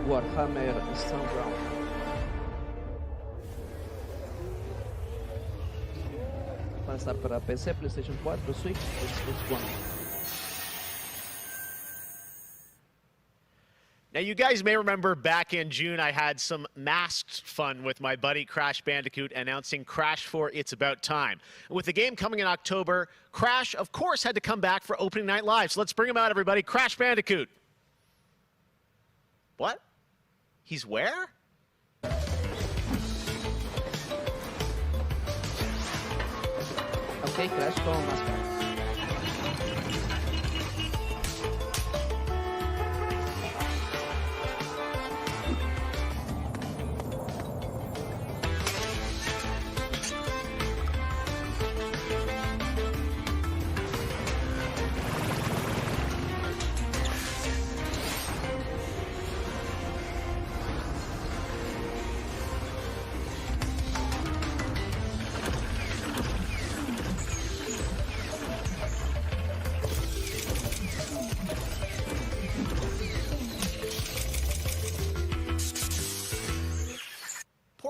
Warhammer Stormground. Va a estar para PC, PlayStation 4, Switch, Xbox One. Now, you guys may remember back in June, I had some masked fun with my buddy Crash Bandicoot announcing Crash 4 It's About Time. With the game coming in October, Crash, of course, had to come back for opening night live. So let's bring him out, everybody. Crash Bandicoot. What? He's where? Okay, Crash con máscara.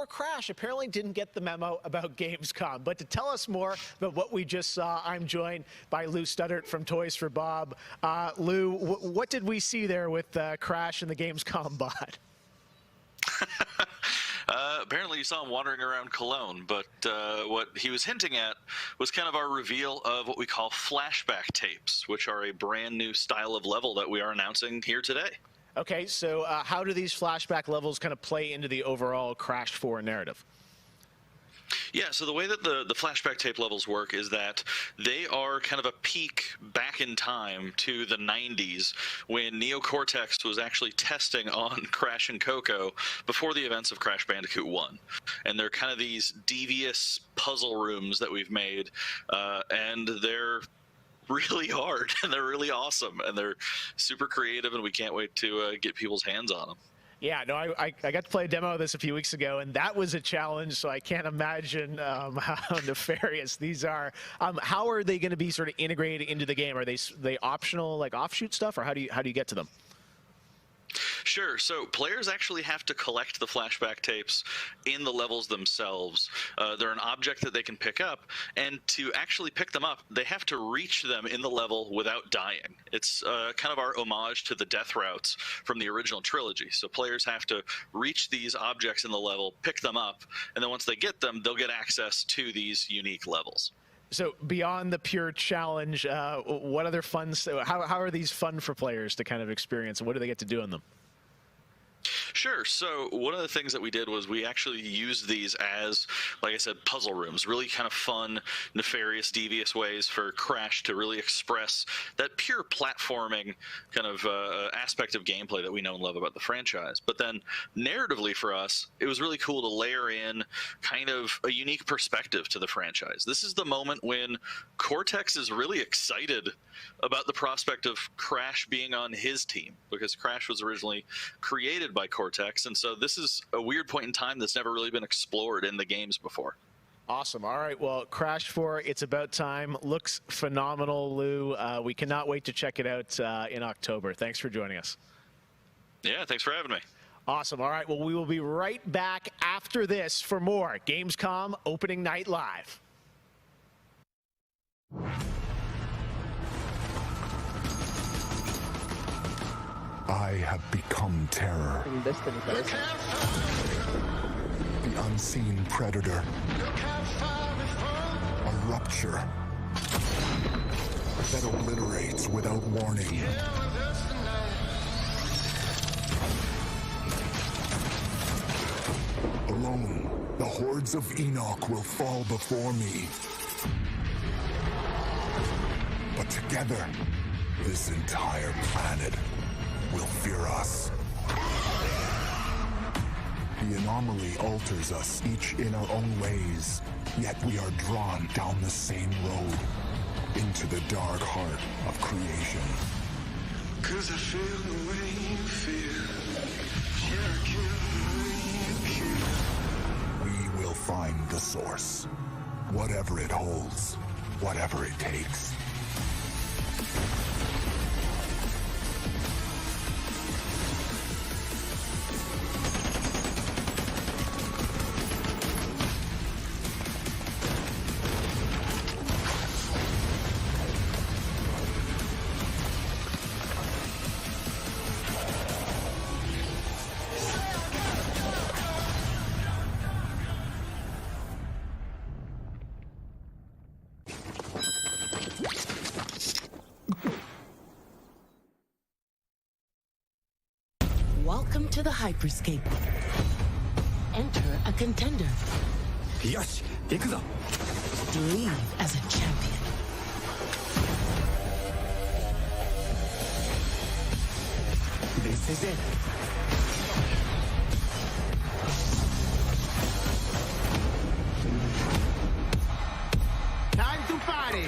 Crash apparently didn't get the memo about Gamescom. But to tell us more about what we just saw, I'm joined by Lou Studdert from Toys for Bob. Lou, what did we see there with Crash and the Gamescom bot? Apparently you saw him wandering around Cologne, but what he was hinting at was kind of our reveal of what we call flashback tapes, which are a brand new style of level that we are announcing here today. Okay, so how do these flashback levels kind of play into the overall Crash 4 narrative? Yeah, so the way that the flashback tape levels work is that they are kind of a peek back in time to the 90s when Neo Cortex was actually testing on Crash and Coco before the events of Crash Bandicoot 1. And they're kind of these devious puzzle rooms that we've made, and they're really hard, and they're really awesome, and they're super creative, and we can't wait to get people's hands on them. Yeah, no, I got to play a demo of this a few weeks ago, and that was a challenge, so I can't imagine how nefarious these are. How are they going to be sort of integrated into the game? Are they optional, like offshoot stuff, or how do you get to them? Sure. So players actually have to collect the flashback tapes in the levels themselves. They're an object that they can pick up, and to actually pick them up, they have to reach them in the level without dying. It's kind of our homage to the death routes from the original trilogy. So players have to reach these objects in the level, pick them up, and then once they get them, they'll get access to these unique levels. So beyond the pure challenge, what other fun? How are these fun for players to kind of experience, and what do they get to do in them? Sure. So one of the things that we did was we actually used these as, like I said, puzzle rooms, really kind of fun, nefarious, devious ways for Crash to really express that pure platforming kind of aspect of gameplay that we know and love about the franchise. But then narratively for us, it was really cool to layer in kind of a unique perspective to the franchise. This is the moment when Cortex is really excited about the prospect of Crash being on his team, because Crash was originally created by Cortex, and so this is a weird point in time that's never really been explored in the games before. Awesome. All right, well, Crash 4, it's about time. Looks phenomenal, Lou. We cannot wait to check it out in October. Thanks for joining us. Yeah, thanks for having me. Awesome. All right, well, we will be right back after this for more Gamescom Opening Night Live. I have become terror. The unseen predator. A rupture that obliterates without warning. Alone, the hordes of Enoch will fall before me. But together, this entire planet will fear us. The anomaly alters us, each in our own ways, yet we are drawn down the same road, into the dark heart of creation. 'Cause I feel the way you feel. Yeah, I kill the way you kill. We will find the source, whatever it holds, whatever it takes. Welcome to the Hyperscape. Enter a contender. Yosh, ikuzo. Leave as a champion. This is it. Time to party!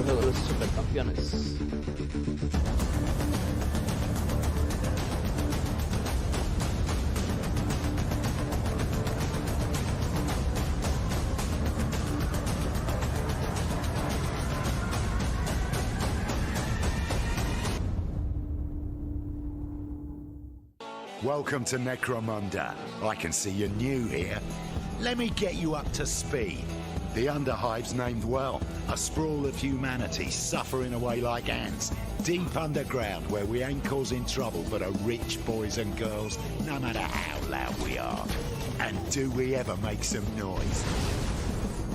Los supercampeones. Welcome to Necromunda. I can see you're new here. Let me get you up to speed. The Underhive's named well. A sprawl of humanity suffering away like ants. Deep underground where we ain't causing trouble but are rich boys and girls, no matter how loud we are. And do we ever make some noise?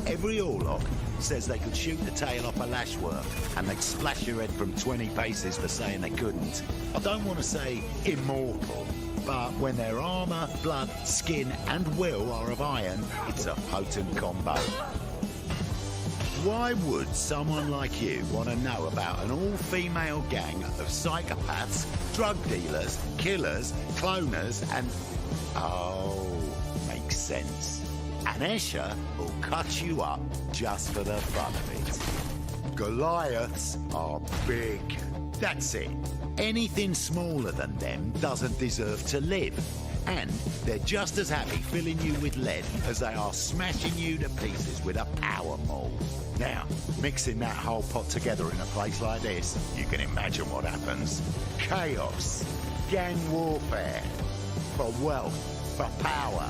Every Orlok says they could shoot the tail off a lashworm and they'd splash your head from 20 paces for saying they couldn't. I don't want to say immortal, but when their armour, blood, skin and will are of iron, it's a potent combo. Why would someone like you want to know about an all-female gang of psychopaths, drug dealers, killers, cloners and... Oh, makes sense. And Escher will cut you up just for the fun of it. Goliaths are big. That's it. Anything smaller than them doesn't deserve to live. And they're just as happy filling you with lead as they are smashing you to pieces with a power maul. Now, mixing that whole pot together in a place like this, you can imagine what happens. Chaos, gang warfare, for wealth, for power,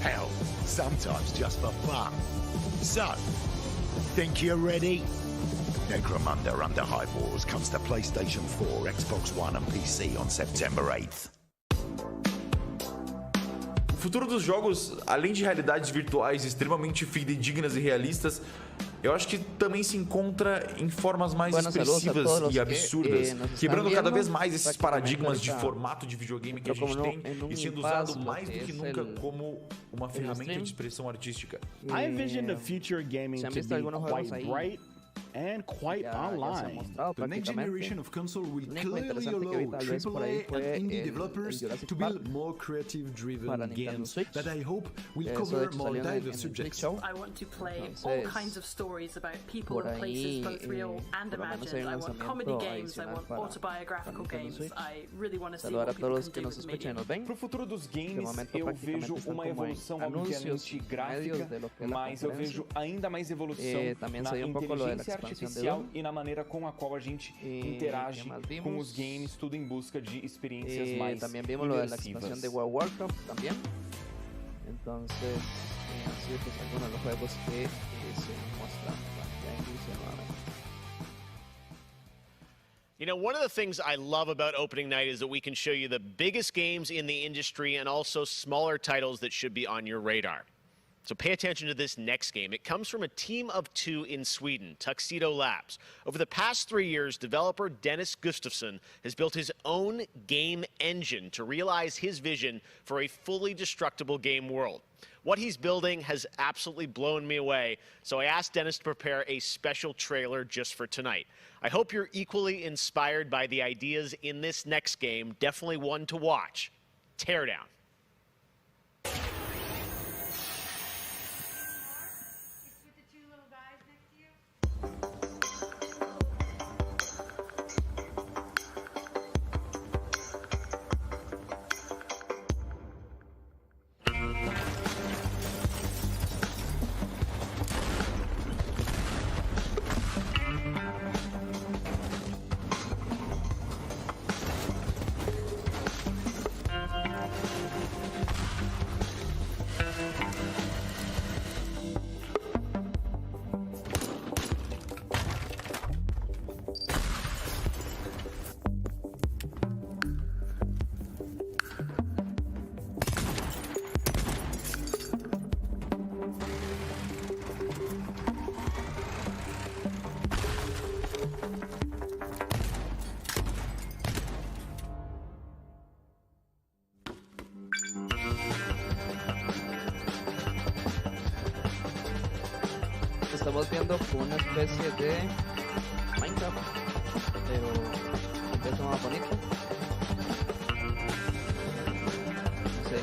hell, sometimes just for fun. So, think you're ready? Necromunda Underhive Wars comes to PlayStation 4, Xbox One and PC on September 8th. O futuro dos jogos, além de realidades virtuais extremamente fidedignas e realistas, eu acho que também se encontra em formas mais expressivas e absurdas, quebrando cada vez mais esses paradigmas de formato de videogame que a gente tem e sendo usado mais do que nunca como uma ferramenta de expressão artística. I envision the future gaming to be quite bright and quite online. The next generation of console will clearly allow AAA and indie developers to build more creative-driven games that I hope will cover more diverse subjects. I want to play all kinds of stories about people and places, both real and imagined. I want comedy games, I want autobiographical games. I really want to see what people can do with media. Para o futuro dos games, eu vejo uma evolução obviamente gráfica, mas eu vejo ainda mais evolução na inteligência artificial e na maneira com a qual a gente interage com os games, tudo em busca de experiências mais imersivas. De Warcraft también. Entonces, así pues algunos de los juegos que se muestran ya inicio nuevamente. You know, one of the things I love about opening night is that we can show you the biggest games in the industry and also smaller titles that should be on your radar. So pay attention to this next game. It comes from a team of two in Sweden, Tuxedo Labs. Over the past 3 years, developer Dennis Gustafsson has built his own game engine to realize his vision for a fully destructible game world. What he's building has absolutely blown me away, so I asked Dennis to prepare a special trailer just for tonight. I hope you're equally inspired by the ideas in this next game, definitely one to watch. Teardown. Estamos viendo una especie de Minecraft, pero un poco más bonito. Sí.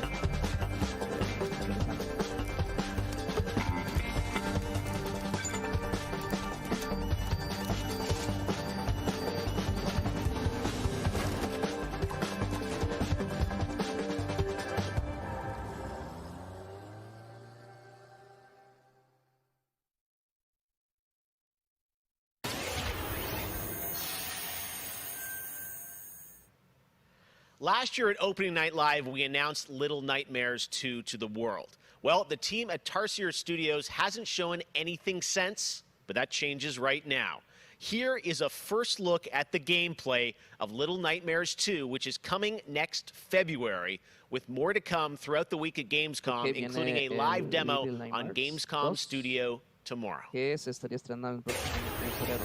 Last year at Opening Night Live, we announced Little Nightmares 2 to the world. Well, the team at Tarsier Studios hasn't shown anything since, but that changes right now. Here is a first look at the gameplay of Little Nightmares 2, which is coming next February, with more to come throughout the week at Gamescom, including a live demo on Gamescom Studio tomorrow. Que se estaría estrenando el próximo febrero.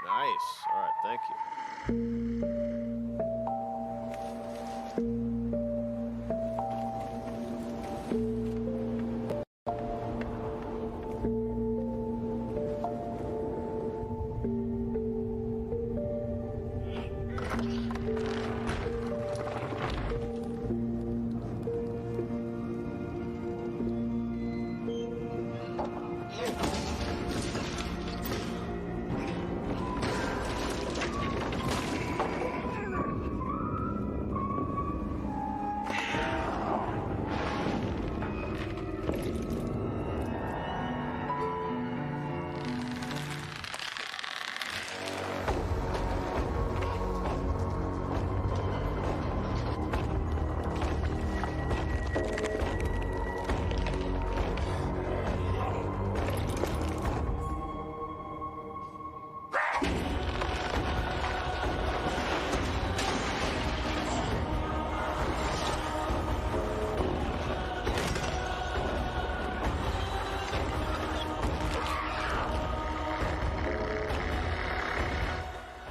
Nice. All right, thank you.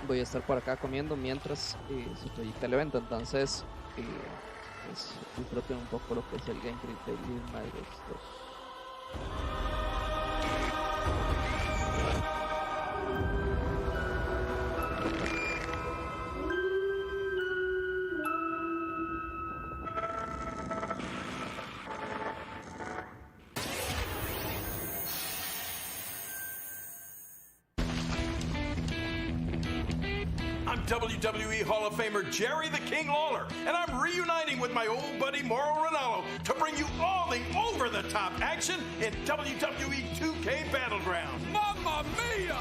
Voy a estar por acá comiendo mientras se proyecta el evento, entonces pues, disfruten un poco lo que es el gameplay de Little Nightmares 2. WWE Hall of Famer Jerry the King Lawler, and I'm reuniting with my old buddy Mauro Ranallo to bring you all the over-the-top action in WWE 2K Battlegrounds. Mamma mia!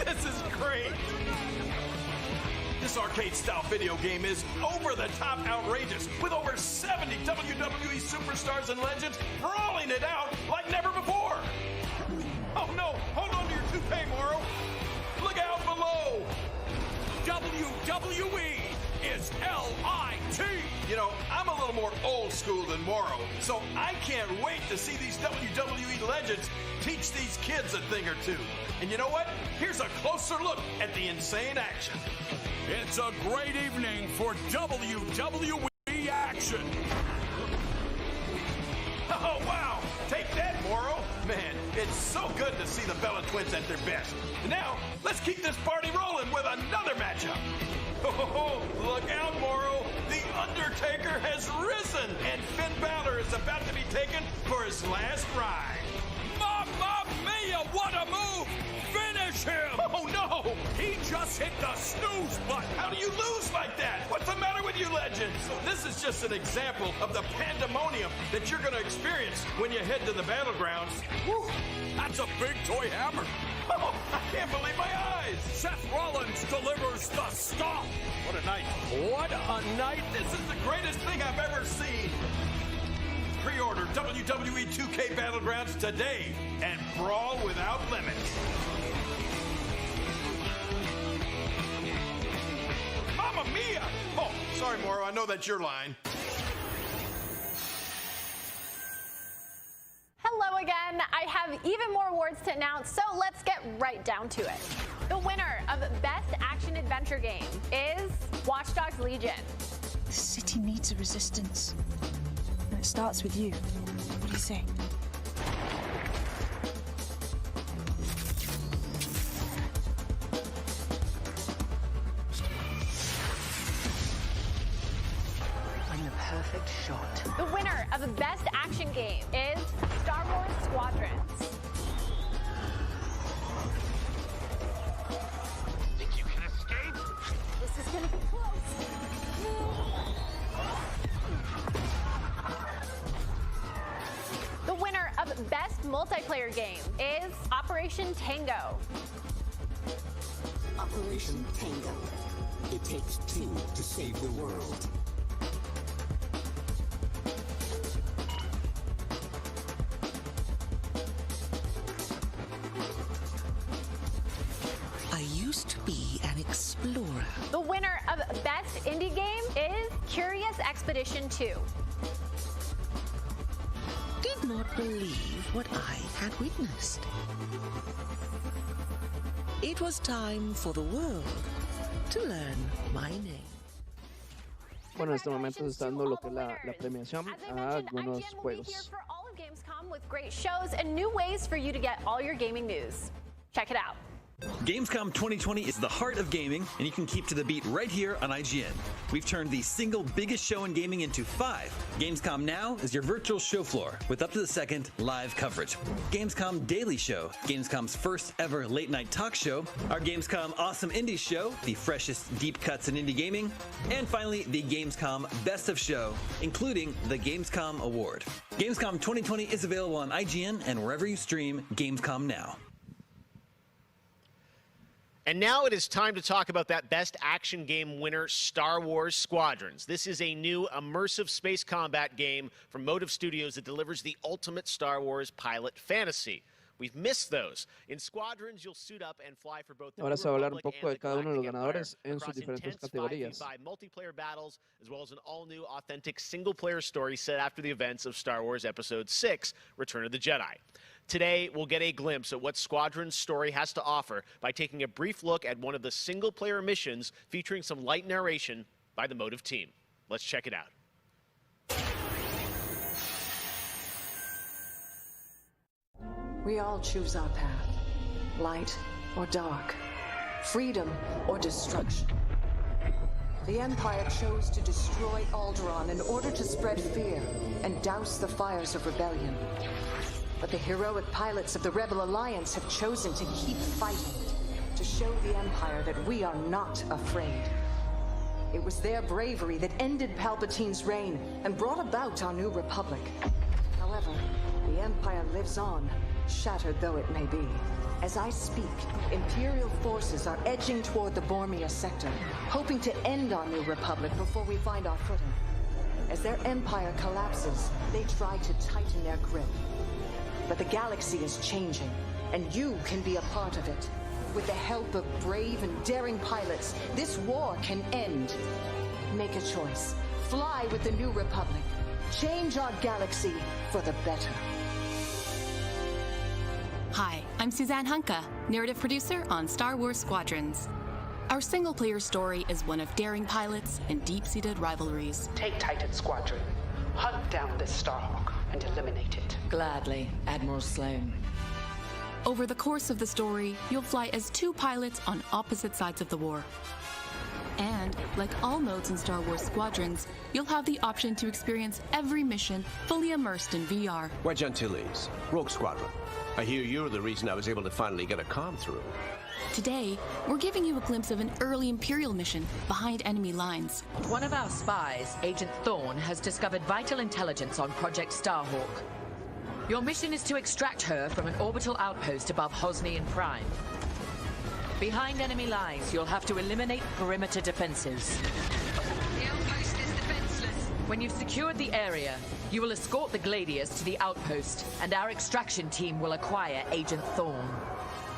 This is great! This arcade-style video game is over-the-top outrageous, with over 70 WWE superstars and legends brawling it out like never before! Oh no! Hold on to your toupee, Mauro! Look out below! WWE is L-I-T! You know, I'm a little more old school than Mauro, so I can't wait to see these WWE legends teach these kids a thing or two. And you know what? Here's a closer look at the insane action. It's a great evening for WWE action. Oh, wow! Take that, Mauro! Man, it's so good to see the Bella Twins at their best. And now, let's keep this party rolling with another matchup. Oh, look out, Mauro! The Undertaker has risen, and Finn Balor is about to be taken for his last ride. Mamma mia, what a move! Finish him! Oh, no! He just hit the snooze button! How do you lose like that? What's the matter with you legends? This is just an example of the pandemonium that you're going to experience when you head to the battlegrounds. Whew, that's a big toy hammer. Oh, I can't believe my eyes! Seth Rollins delivers the stomp! What a night. What a night! This is the greatest thing I've ever seen! Pre-order WWE 2K Battlegrounds today and brawl without limits. Mamma mia! Oh, sorry, Mauro. I know that's your line. Hello again. I have even more awards to announce, so let's get right down to it. The winner of Best Action Adventure Game is Watch Dogs Legion. The city needs a resistance. And it starts with you. What do you say? I'm the perfect shot. The winner of the Best Action Game is Star Wars Squadrons. Think you can escape? This is gonna be close. multiplayer game is Operation Tango. Operation Tango. It takes two to save the world. I used to be an explorer. The winner of Best Indie Game is Curious Expedition 2. Did not believe what I had witnessed. It was time for the world to learn my name. Bueno, en este momento se está dando lo que es la premiación a algunos juegos. Gamescom with great shows and new ways for you to get all your gaming news. Check it out. Gamescom 2020 is the heart of gaming, and you can keep to the beat right here on IGN. We've turned the single biggest show in gaming into 5. Gamescom Now is your virtual show floor with up-to-the-second live coverage. Gamescom Daily Show, Gamescom's first ever late-night talk show, our Gamescom Awesome Indies Show, the freshest deep cuts in indie gaming, and finally the Gamescom Best of Show, including the Gamescom Award. Gamescom 2020 is available on IGN and wherever you stream Gamescom Now. And now it is time to talk about that Best Action Game winner, Star Wars Squadrons. This is a new immersive space combat game from Motive Studios that delivers the ultimate Star Wars pilot fantasy. We've missed those. In Squadrons, you'll suit up and fly for both the Ahora se va a hablar un poco de cada uno de los ganadores en sus diferentes categorías. Multiplayer battles, as well as an all-new, authentic single-player story set after the events of Star Wars Episode 6, Return of the Jedi. Today, we'll get a glimpse at what Squadron's story has to offer by taking a brief look at one of the single-player missions featuring some light narration by the Motive team. Let's check it out. We all choose our path, light or dark, freedom or destruction. The Empire chose to destroy Alderaan in order to spread fear and douse the fires of rebellion. But the heroic pilots of the Rebel Alliance have chosen to keep fighting, to show the Empire that we are not afraid. It was their bravery that ended Palpatine's reign and brought about our new republic. However, the Empire lives on, shattered though it may be. As I speak, Imperial forces are edging toward the Bormir sector, hoping to end our new republic before we find our footing. As their empire collapses, they try to tighten their grip. But the galaxy is changing, and you can be a part of it. With the help of brave and daring pilots, this war can end. Make a choice. Fly with the New Republic. Change our galaxy for the better. Hi, I'm Suzanne Hunka, narrative producer on Star Wars Squadrons. Our single-player story is one of daring pilots and deep-seated rivalries. Take Titan Squadron. Hunt down this Starhawk and eliminate it. Gladly, Admiral Sloan. Over the course of the story, you'll fly as 2 pilots on opposite sides of the war. And, like all modes in Star Wars Squadrons, you'll have the option to experience every mission fully immersed in VR. Wedge Antilles, Rogue Squadron. I hear you're the reason I was able to finally get a comm through. Today, we're giving you a glimpse of an early Imperial mission behind enemy lines. One of our spies, Agent Thorne, has discovered vital intelligence on Project Starhawk. Your mission is to extract her from an orbital outpost above Hosnian Prime. Behind enemy lines, you'll have to eliminate perimeter defenses. The outpost is defenseless. When you've secured the area, you will escort the Gladius to the outpost, and our extraction team will acquire Agent Thorne.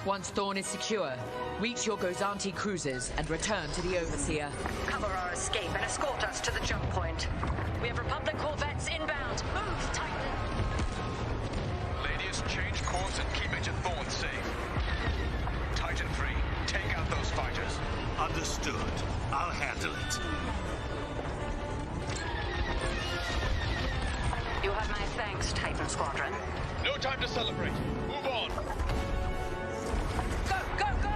Once Thorne is secure, reach your Gozanti cruisers and return to the Overseer. Cover our escape and escort us to the jump point. We have Republic corvettes inbound. Move, Titan! Ladies, change course and keep Agent Thorne safe. Titan 3, take out those fighters. Understood. I'll handle it. You have my thanks, Titan Squadron. No time to celebrate. Move on. Go, go, go!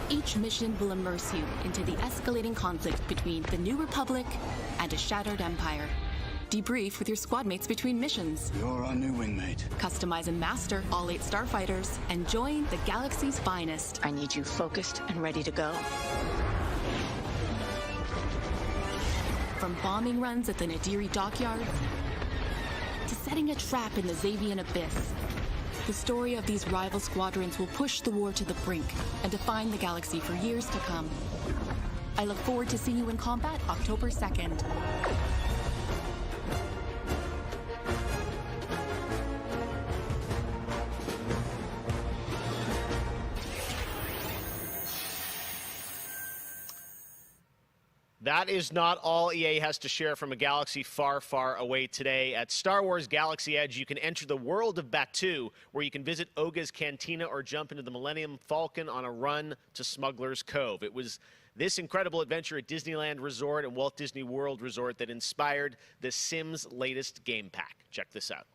Each mission will immerse you into the escalating conflict between the New Republic and a shattered empire. Debrief with your squad mates between missions. You're our new wingmate. Customize and master all 8 starfighters and join the galaxy's finest. I need you focused and ready to go. From bombing runs at the Nadiri dockyard to setting a trap in the Xavian Abyss. The story of these rival squadrons will push the war to the brink and define the galaxy for years to come. I look forward to seeing you in combat October 2nd. That is not all EA has to share from a galaxy far, far away today. At Star Wars Galaxy Edge, you can enter the world of Batuu, where you can visit Oga's Cantina or jump into the Millennium Falcon on a run to Smuggler's Cove. It was this incredible adventure at Disneyland Resort and Walt Disney World Resort that inspired The Sims' latest game pack. Check this out.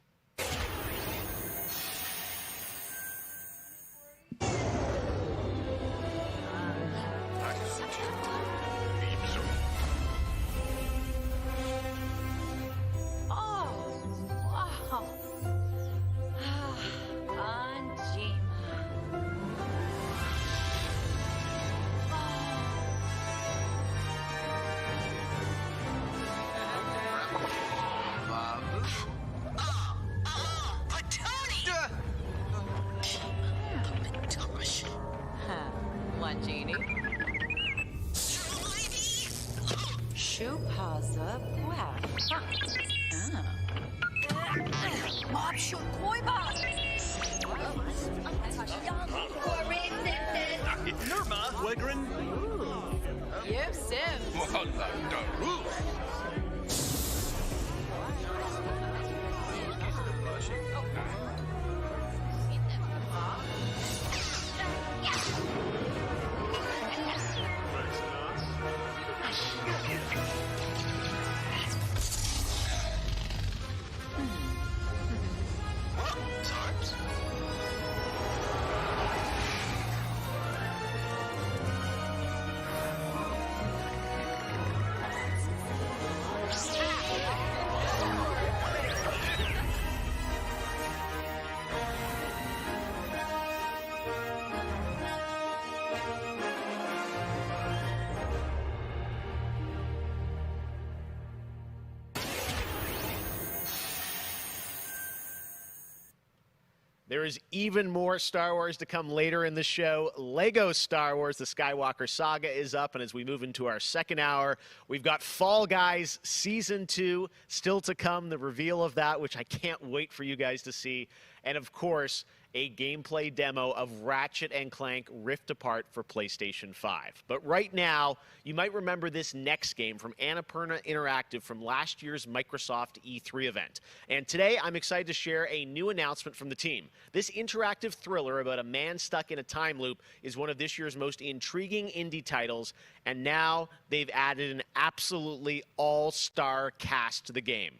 There is even more Star Wars to come later in the show. Lego Star Wars, the Skywalker Saga is up, and as we move into our second hour, we've got Fall Guys Season 2 still to come, the reveal of that, which I can't wait for you guys to see. And of course, a gameplay demo of Ratchet & Clank Rift Apart for PlayStation 5. But right now, you might remember this next game from Annapurna Interactive from last year's Microsoft E3 event. And today, I'm excited to share a new announcement from the team. This interactive thriller about a man stuck in a time loop is one of this year's most intriguing indie titles, and now they've added an absolutely all-star cast to the game.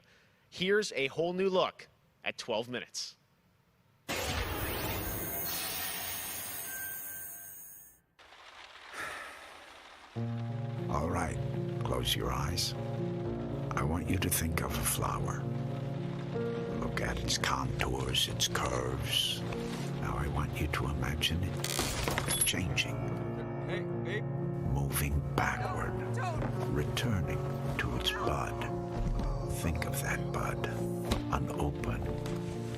Here's a whole new look at 12 minutes. All right, close your eyes. I want you to think of a flower. Look at its contours, its curves. Now I want you to imagine it changing. Moving backward, returning to its bud. Think of that bud, unopened.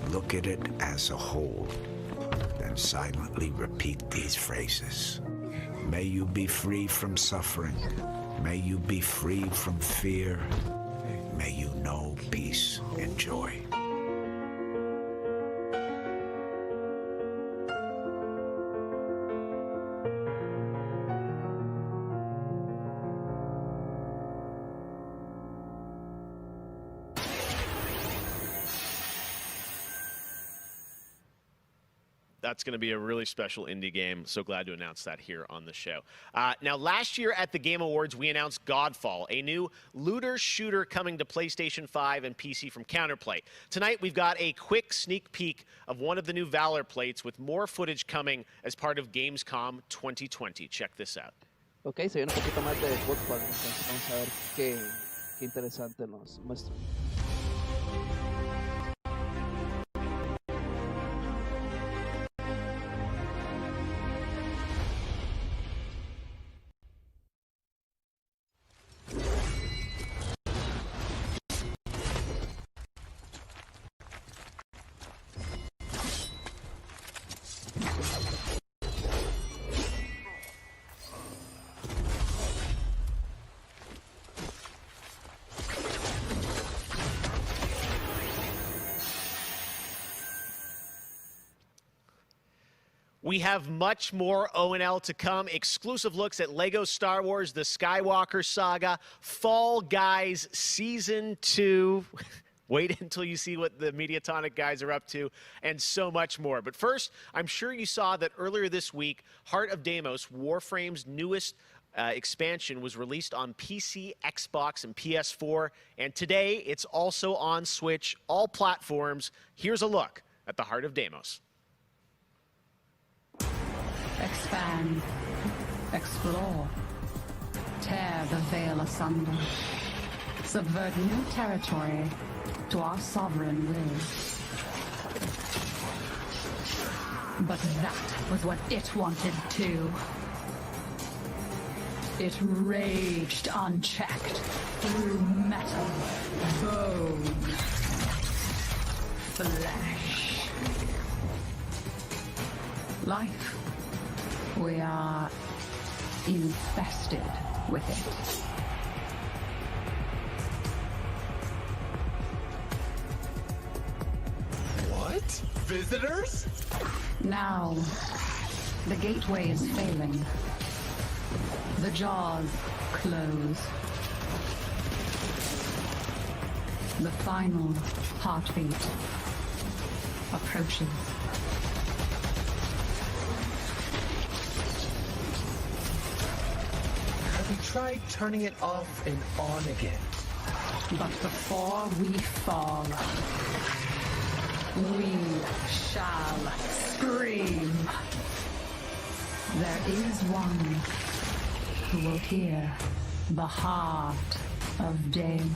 Look at it as a whole, then silently repeat these phrases. May you be free from suffering. May you be free from fear. May you know peace and joy. That's going to be a really special indie game. So glad to announce that here on the show. Now, last year at the Game Awards, we announced Godfall, a new looter shooter coming to PlayStation 5 and PC from Counterplay. Tonight, we've got a quick sneak peek of one of the new Valor plates with more footage coming as part of Gamescom 2020. Check this out. Ok, se viene un poquito más de Godfall, entonces vamos a ver qué interesante nos muestra. We have much more O&L to come. Exclusive looks at Lego Star Wars, The Skywalker Saga, Fall Guys Season 2. Wait until you see what the Mediatonic guys are up to, and so much more. But first, I'm sure you saw that earlier this week, Heart of Deimos, Warframe's newest expansion, was released on PC, Xbox, and PS4. And today, it's also on Switch, all platforms. Here's a look at the Heart of Deimos. Expand, explore, tear the veil asunder, subvert new territory to our sovereign will. But that was what it wanted too. It raged unchecked through metal, bone, flesh. Life. We are infested with it. What? Visitors? Now, the gateway is failing. The jaws close. The final heartbeat approaches. We tried turning it off and on again. But before we fall, we shall scream. There is one who will hear the heart of Deimos.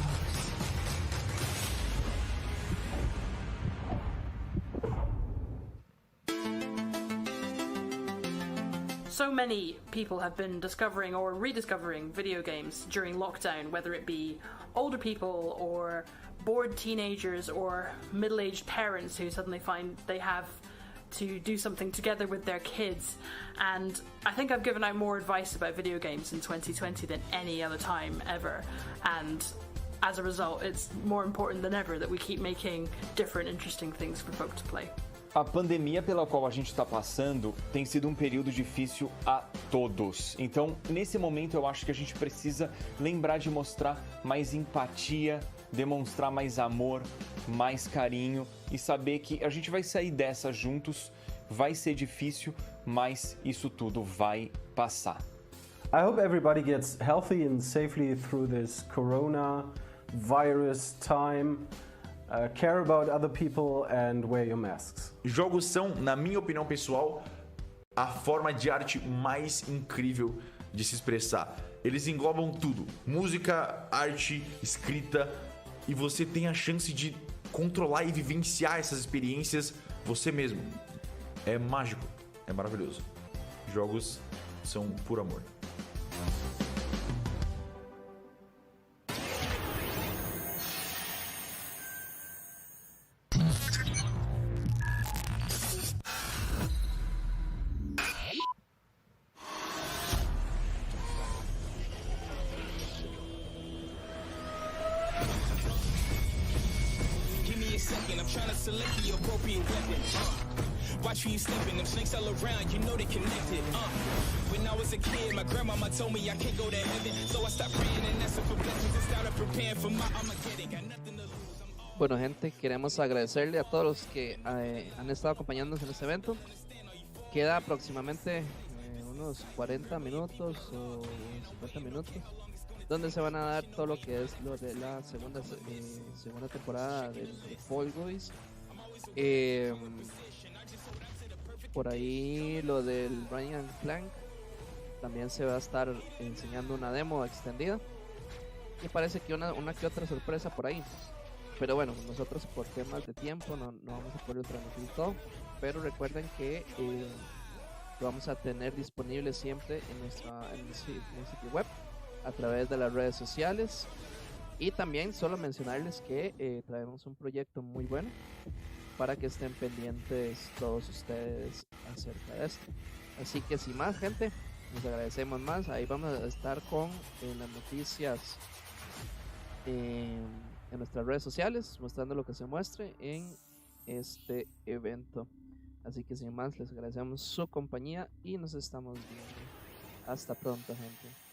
So many people have been discovering or rediscovering video games during lockdown, whether it be older people or bored teenagers or middle-aged parents who suddenly find they have to do something together with their kids. And I think I've given out more advice about video games in 2020 than any other time ever. And as a result, it's more important than ever that we keep making different, interesting things for folk to play. A pandemia pela qual a gente está passando tem sido um período difícil a todos. Então, nesse momento, eu acho que a gente precisa lembrar de mostrar mais empatia, demonstrar mais amor, mais carinho e saber que a gente vai sair dessa juntos. Vai ser difícil, mas isso tudo vai passar. I hope everybody gets healthy and safely through this coronavirus time. Care about other people and wear your masks. Jogos são, na minha opinião pessoal, a forma de arte mais incrível de se expressar. Eles englobam tudo: música, arte, escrita, e você tem a chance de controlar e vivenciar essas experiências você mesmo. É mágico, é maravilhoso. Jogos são por amor. Watch you sleeping, them snakes all around, you know they connected. When I was a kid, my grandmama told me I can't go to heaven, so I stopped praying and asking for blessings and started preparing for my Armageddon. Got nothing to lose. Bueno, gente, queremos agradecerle a todos los que han estado acompañándonos en este evento. Queda aproximadamente unos 40 minutos o 50 minutos, donde se van a dar todo lo que es lo de la segunda temporada de Fall Guys. Por ahí lo del Ryan Clank también se va a estar enseñando una demo extendida y parece que una que otra sorpresa por ahí, pero bueno, nosotros por temas de tiempo no vamos a poder transmitir todo, pero recuerden que lo vamos a tener disponible siempre en el sitio web, a través de las redes sociales, y también solo mencionarles que traemos un proyecto muy bueno para que estén pendientes todos ustedes acerca de esto. Así que sin más, gente, nos agradecemos más. Ahí vamos a estar con las noticias en nuestras redes sociales, mostrando lo que se muestre en este evento. Así que sin más, les agradecemos su compañía y nos estamos viendo. Hasta pronto, gente.